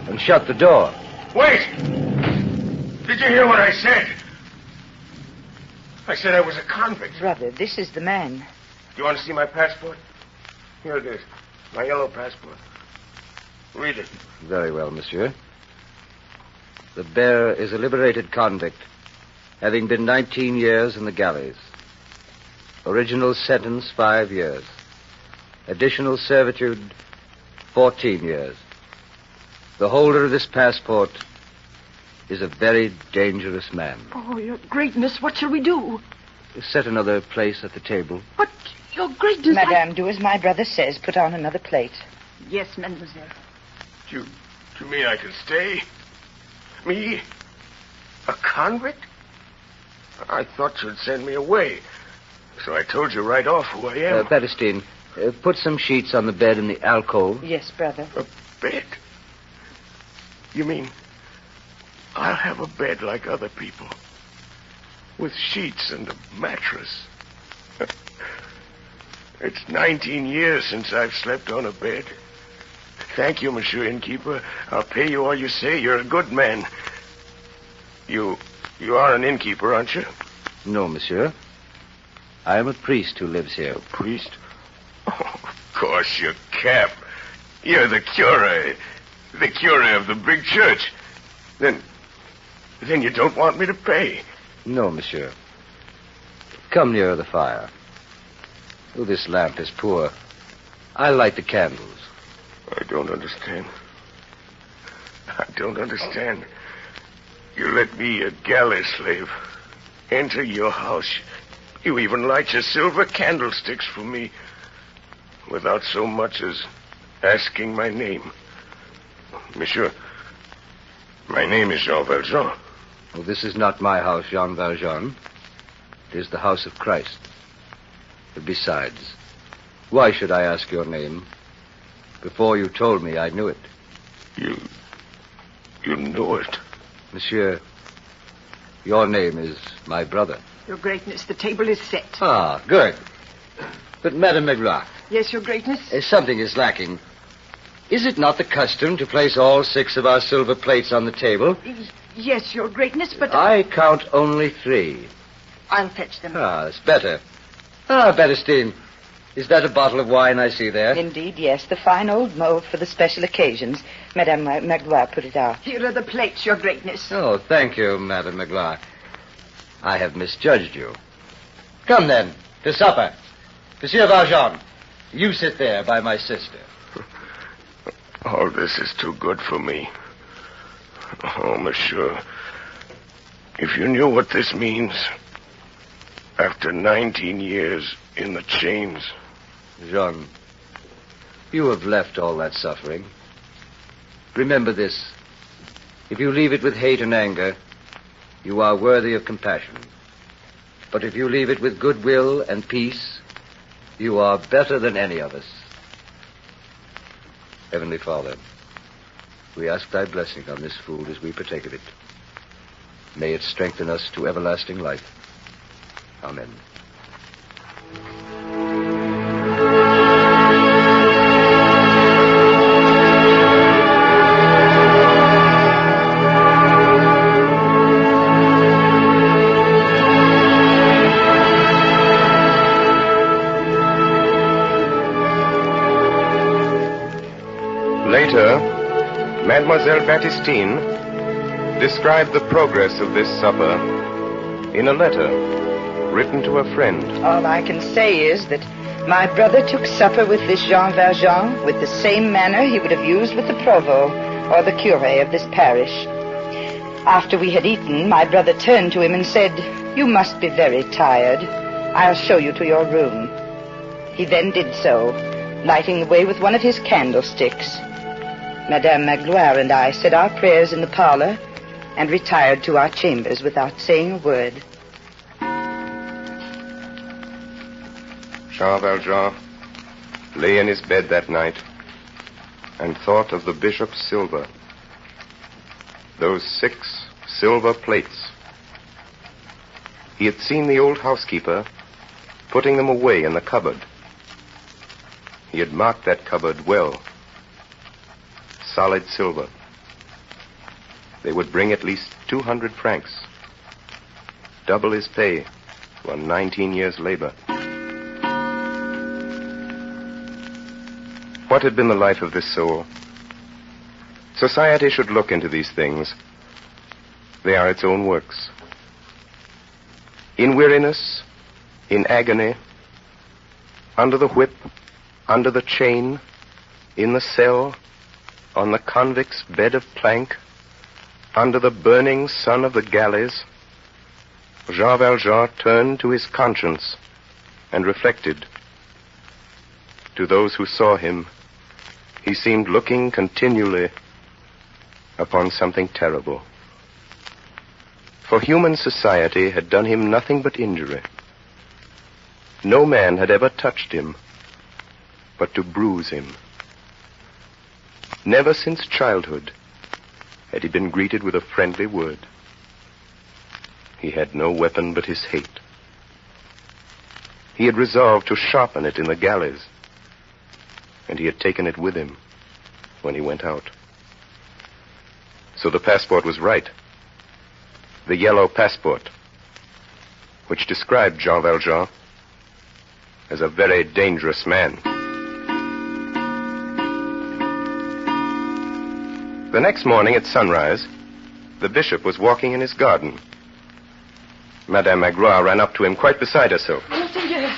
and shut the door. Wait! Did you hear what I said? I said I was a convict. Brother, this is the man. Do you want to see my passport? Here it is. My yellow passport. Read it. Very well, monsieur. The bearer is a liberated convict, having been 19 years in the galleys. Original sentence, 5 years. Additional servitude, 14 years. The holder of this passport is a very dangerous man. Oh, Your Greatness, what shall we do? Set another place at the table. But, Your Greatness, Madame, do as my brother says. Put on another plate. Yes, mademoiselle. You mean I can stay? Me? A convict? I thought you'd send me away. So I told you right off who I am. Battistine, put some sheets on the bed in the alcove. Yes, brother. A bed? You mean I'll have a bed like other people? With sheets and a mattress? It's 19 years since I've slept on a bed. Thank you, Monsieur Innkeeper. I'll pay you all you say. You're a good man. You are an innkeeper, aren't you? No, monsieur. I am a priest who lives here. A priest? Oh, of course, your cap. You're the cure. The cure of the big church. Then you don't want me to pay? No, monsieur. Come nearer the fire. Oh, this lamp is poor. I'll light the candles. I don't understand. I don't understand. You let me, a galley slave, enter your house. You even light your silver candlesticks for me without so much as asking my name. Monsieur, my name is Jean Valjean. Oh, this is not my house, Jean Valjean. It is the house of Christ. But besides, why should I ask your name? Before you told me, I knew it. You knew it? Monsieur, your name is my brother. Your Greatness, the table is set. Ah, good. But, Madame Magloire. Yes, Your Greatness? Something is lacking. Is it not the custom to place all 6 of our silver plates on the table? Yes, Your Greatness, but... I count only 3. I'll fetch them. Ah, that's better. Ah, Battistine, is that a bottle of wine I see there? Indeed, yes. The fine old mold for the special occasions. Madame Magloire put it out. Here are the plates, Your Greatness. Oh, thank you, Madame Magloire. I have misjudged you. Come, then, to supper. Monsieur Valjean, you sit there by my sister. All this is too good for me. Oh, monsieur, if you knew what this means, after 19 years in the chains... Jean, you have left all that suffering. Remember this. If you leave it with hate and anger, you are worthy of compassion. But if you leave it with goodwill and peace, you are better than any of us. Heavenly Father, we ask thy blessing on this food as we partake of it. May it strengthen us to everlasting life. Amen. Later, Mademoiselle Battistine described the progress of this supper in a letter written to a friend. All I can say is that my brother took supper with this Jean Valjean with the same manner he would have used with the provost or the curé of this parish. After we had eaten, my brother turned to him and said, "You must be very tired. I'll show you to your room." He then did so, lighting the way with one of his candlesticks. Madame Magloire and I said our prayers in the parlor and retired to our chambers without saying a word. Jean Valjean lay in his bed that night and thought of the bishop's silver those 6 silver plates. He had seen the old housekeeper putting them away in the cupboard. He had marked that cupboard well. Solid silver. They would bring at least 200 francs. Double his pay for 19 years' labor. What had been the life of this soul? Society should look into these things. They are its own works. In weariness, in agony, under the whip, under the chain, in the cell, on the convict's bed of plank, under the burning sun of the galleys, Jean Valjean turned to his conscience and reflected. To those who saw him, he seemed looking continually upon something terrible. For human society had done him nothing but injury. No man had ever touched him but to bruise him. Never since childhood had he been greeted with a friendly word. He had no weapon but his hate. He had resolved to sharpen it in the galleys, and he had taken it with him when he went out. So the passport was right. The yellow passport, which described Jean Valjean as a very dangerous man. The next morning at sunrise, the bishop was walking in his garden. Madame Magloire ran up to him quite beside herself. Monseigneur,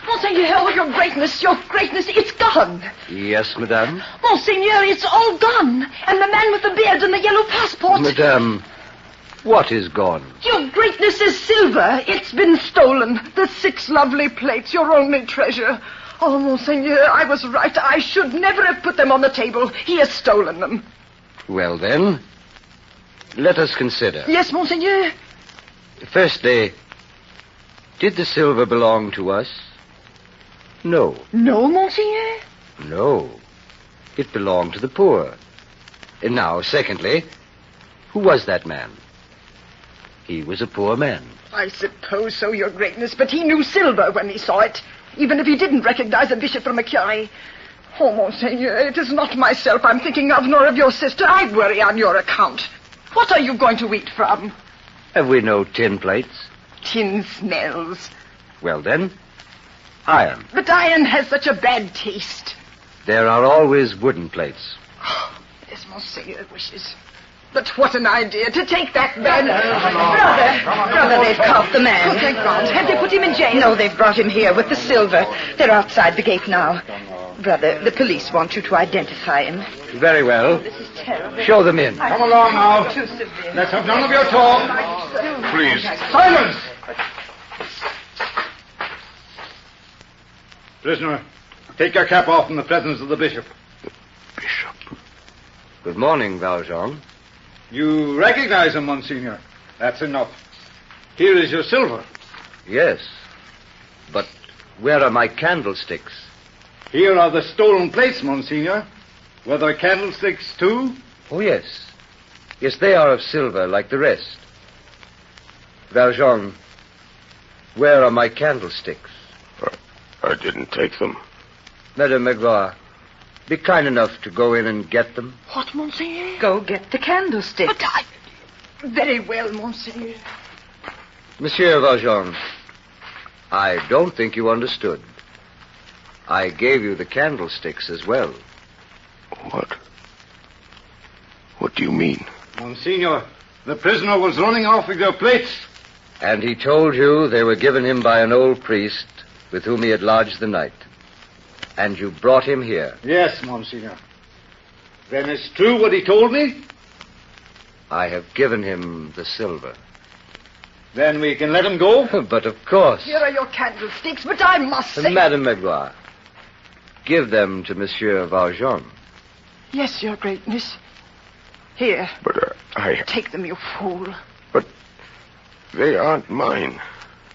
Monseigneur, oh, your greatness, it's gone. Yes, madame? Monseigneur, it's all gone. And the man with the beard and the yellow passport. Madame, what is gone? Your greatness is silver. It's been stolen. The 6 lovely plates, your only treasure. Oh, Monseigneur, I was right. I should never have put them on the table. He has stolen them. Well, then, let us consider. Yes, Monseigneur. Firstly, did the silver belong to us? No. No, Monseigneur? No. It belonged to the poor. And now, secondly, who was that man? He was a poor man. I suppose so, your greatness, but he knew silver when he saw it, even if he didn't recognize a bishop from a curé. Oh, Monseigneur, it is not myself I'm thinking of, nor of your sister. I worry on your account. What are you going to eat from? Have we no tin plates? Tin smells. Well, then, iron. But iron has such a bad taste. There are always wooden plates. Yes, Monseigneur wishes. But what an idea to take that man. Brother, they've caught the man. Oh, thank God. Have they put him in jail? No, they've brought him here with the silver. They're outside the gate now. Brother, the police want you to identify him. Very well. This is terrible. Show them in. Come along now. Too severe. Let's have none of your talk. Please. Silence! Prisoner, take your cap off in the presence of the bishop. Good morning, Valjean. You recognize him, Monsignor. That's enough. Here is your silver. Yes. But where are my candlesticks? Here are the stolen plates, Monsignor. Were there candlesticks, too? Oh, yes. Yes, they are of silver, like the rest. Valjean, where are my candlesticks? I didn't take them. Madame Magloire, be kind enough to go in and get them. What, Monseigneur? Go get the candlesticks. But I... Very well, Monseigneur. Monsieur Valjean, I don't think you understood. I gave you the candlesticks as well. What? What do you mean? Monsignor, the prisoner was running off with your plates. And he told you they were given him by an old priest with whom he had lodged the night. And you brought him here. Yes, Monsignor. Then it's true what he told me? I have given him the silver. Then we can let him go? But of course. Here are your candlesticks, but I must say... Madame Magloire, give them to Monsieur Valjean. Yes, your greatness. Here. But I... Take them, you fool. But they aren't mine.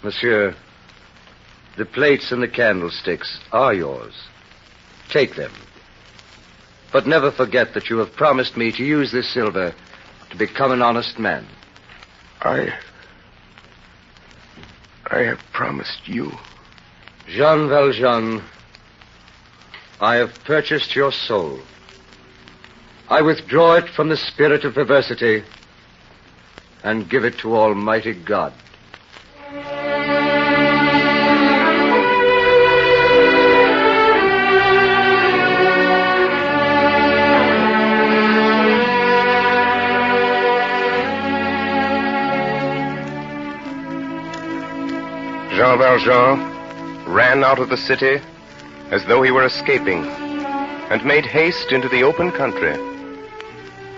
Monsieur, the plates and the candlesticks are yours. Take them. But never forget that you have promised me to use this silver to become an honest man? I have promised you. Jean Valjean, I have purchased your soul. I withdraw it from the spirit of perversity and give it to Almighty God. Jean Valjean ran out of the city as though he were escaping and made haste into the open country.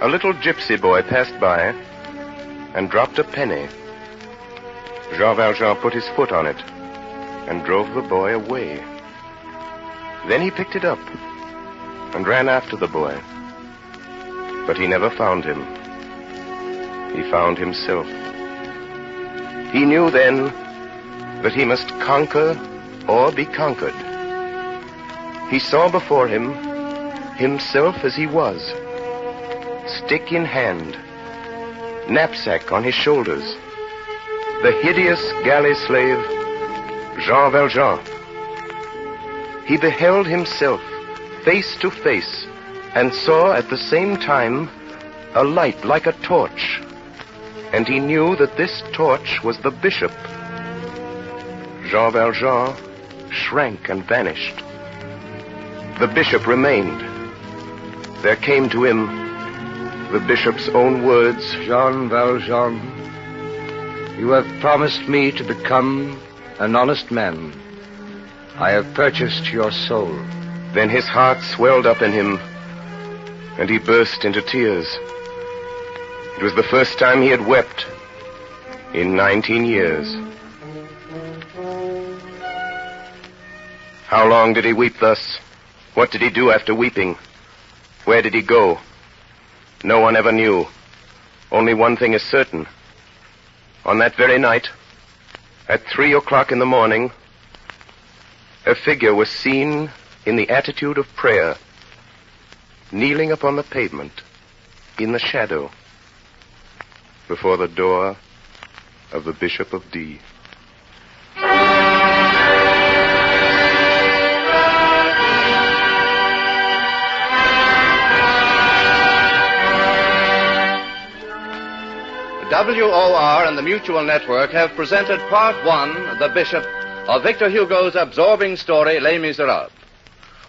A little gypsy boy passed by and dropped a penny. Jean Valjean put his foot on it and drove the boy away. Then he picked it up and ran after the boy. But he never found him. He found himself. He knew then that he must conquer or be conquered. He saw before him himself as he was, stick in hand, knapsack on his shoulders, the hideous galley slave, Jean Valjean. He beheld himself face to face and saw at the same time a light like a torch, and he knew that this torch was the bishop. Jean Valjean shrank and vanished. The bishop remained. There came to him the bishop's own words. Jean Valjean, you have promised me to become an honest man. I have purchased your soul. Then his heart swelled up in him, and he burst into tears. It was the first time he had wept in 19 years. How long did he weep thus? What did he do after weeping? Where did he go? No one ever knew. Only one thing is certain. On that very night, at 3 o'clock in the morning, a figure was seen in the attitude of prayer, kneeling upon the pavement, in the shadow, before the door of the Bishop of D. WOR and the Mutual Network have presented Part 1, The Bishop, of Victor Hugo's absorbing story, Les Miserables.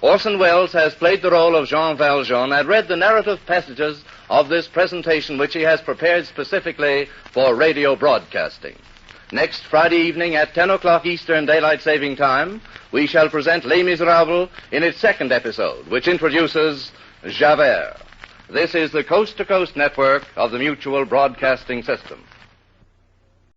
Orson Welles has played the role of Jean Valjean and read the narrative passages of this presentation, which he has prepared specifically for radio broadcasting. Next Friday evening at 10 o'clock Eastern Daylight Saving Time, we shall present Les Miserables in its second episode, which introduces Javert. This is the Coast to Coast network of the Mutual Broadcasting System.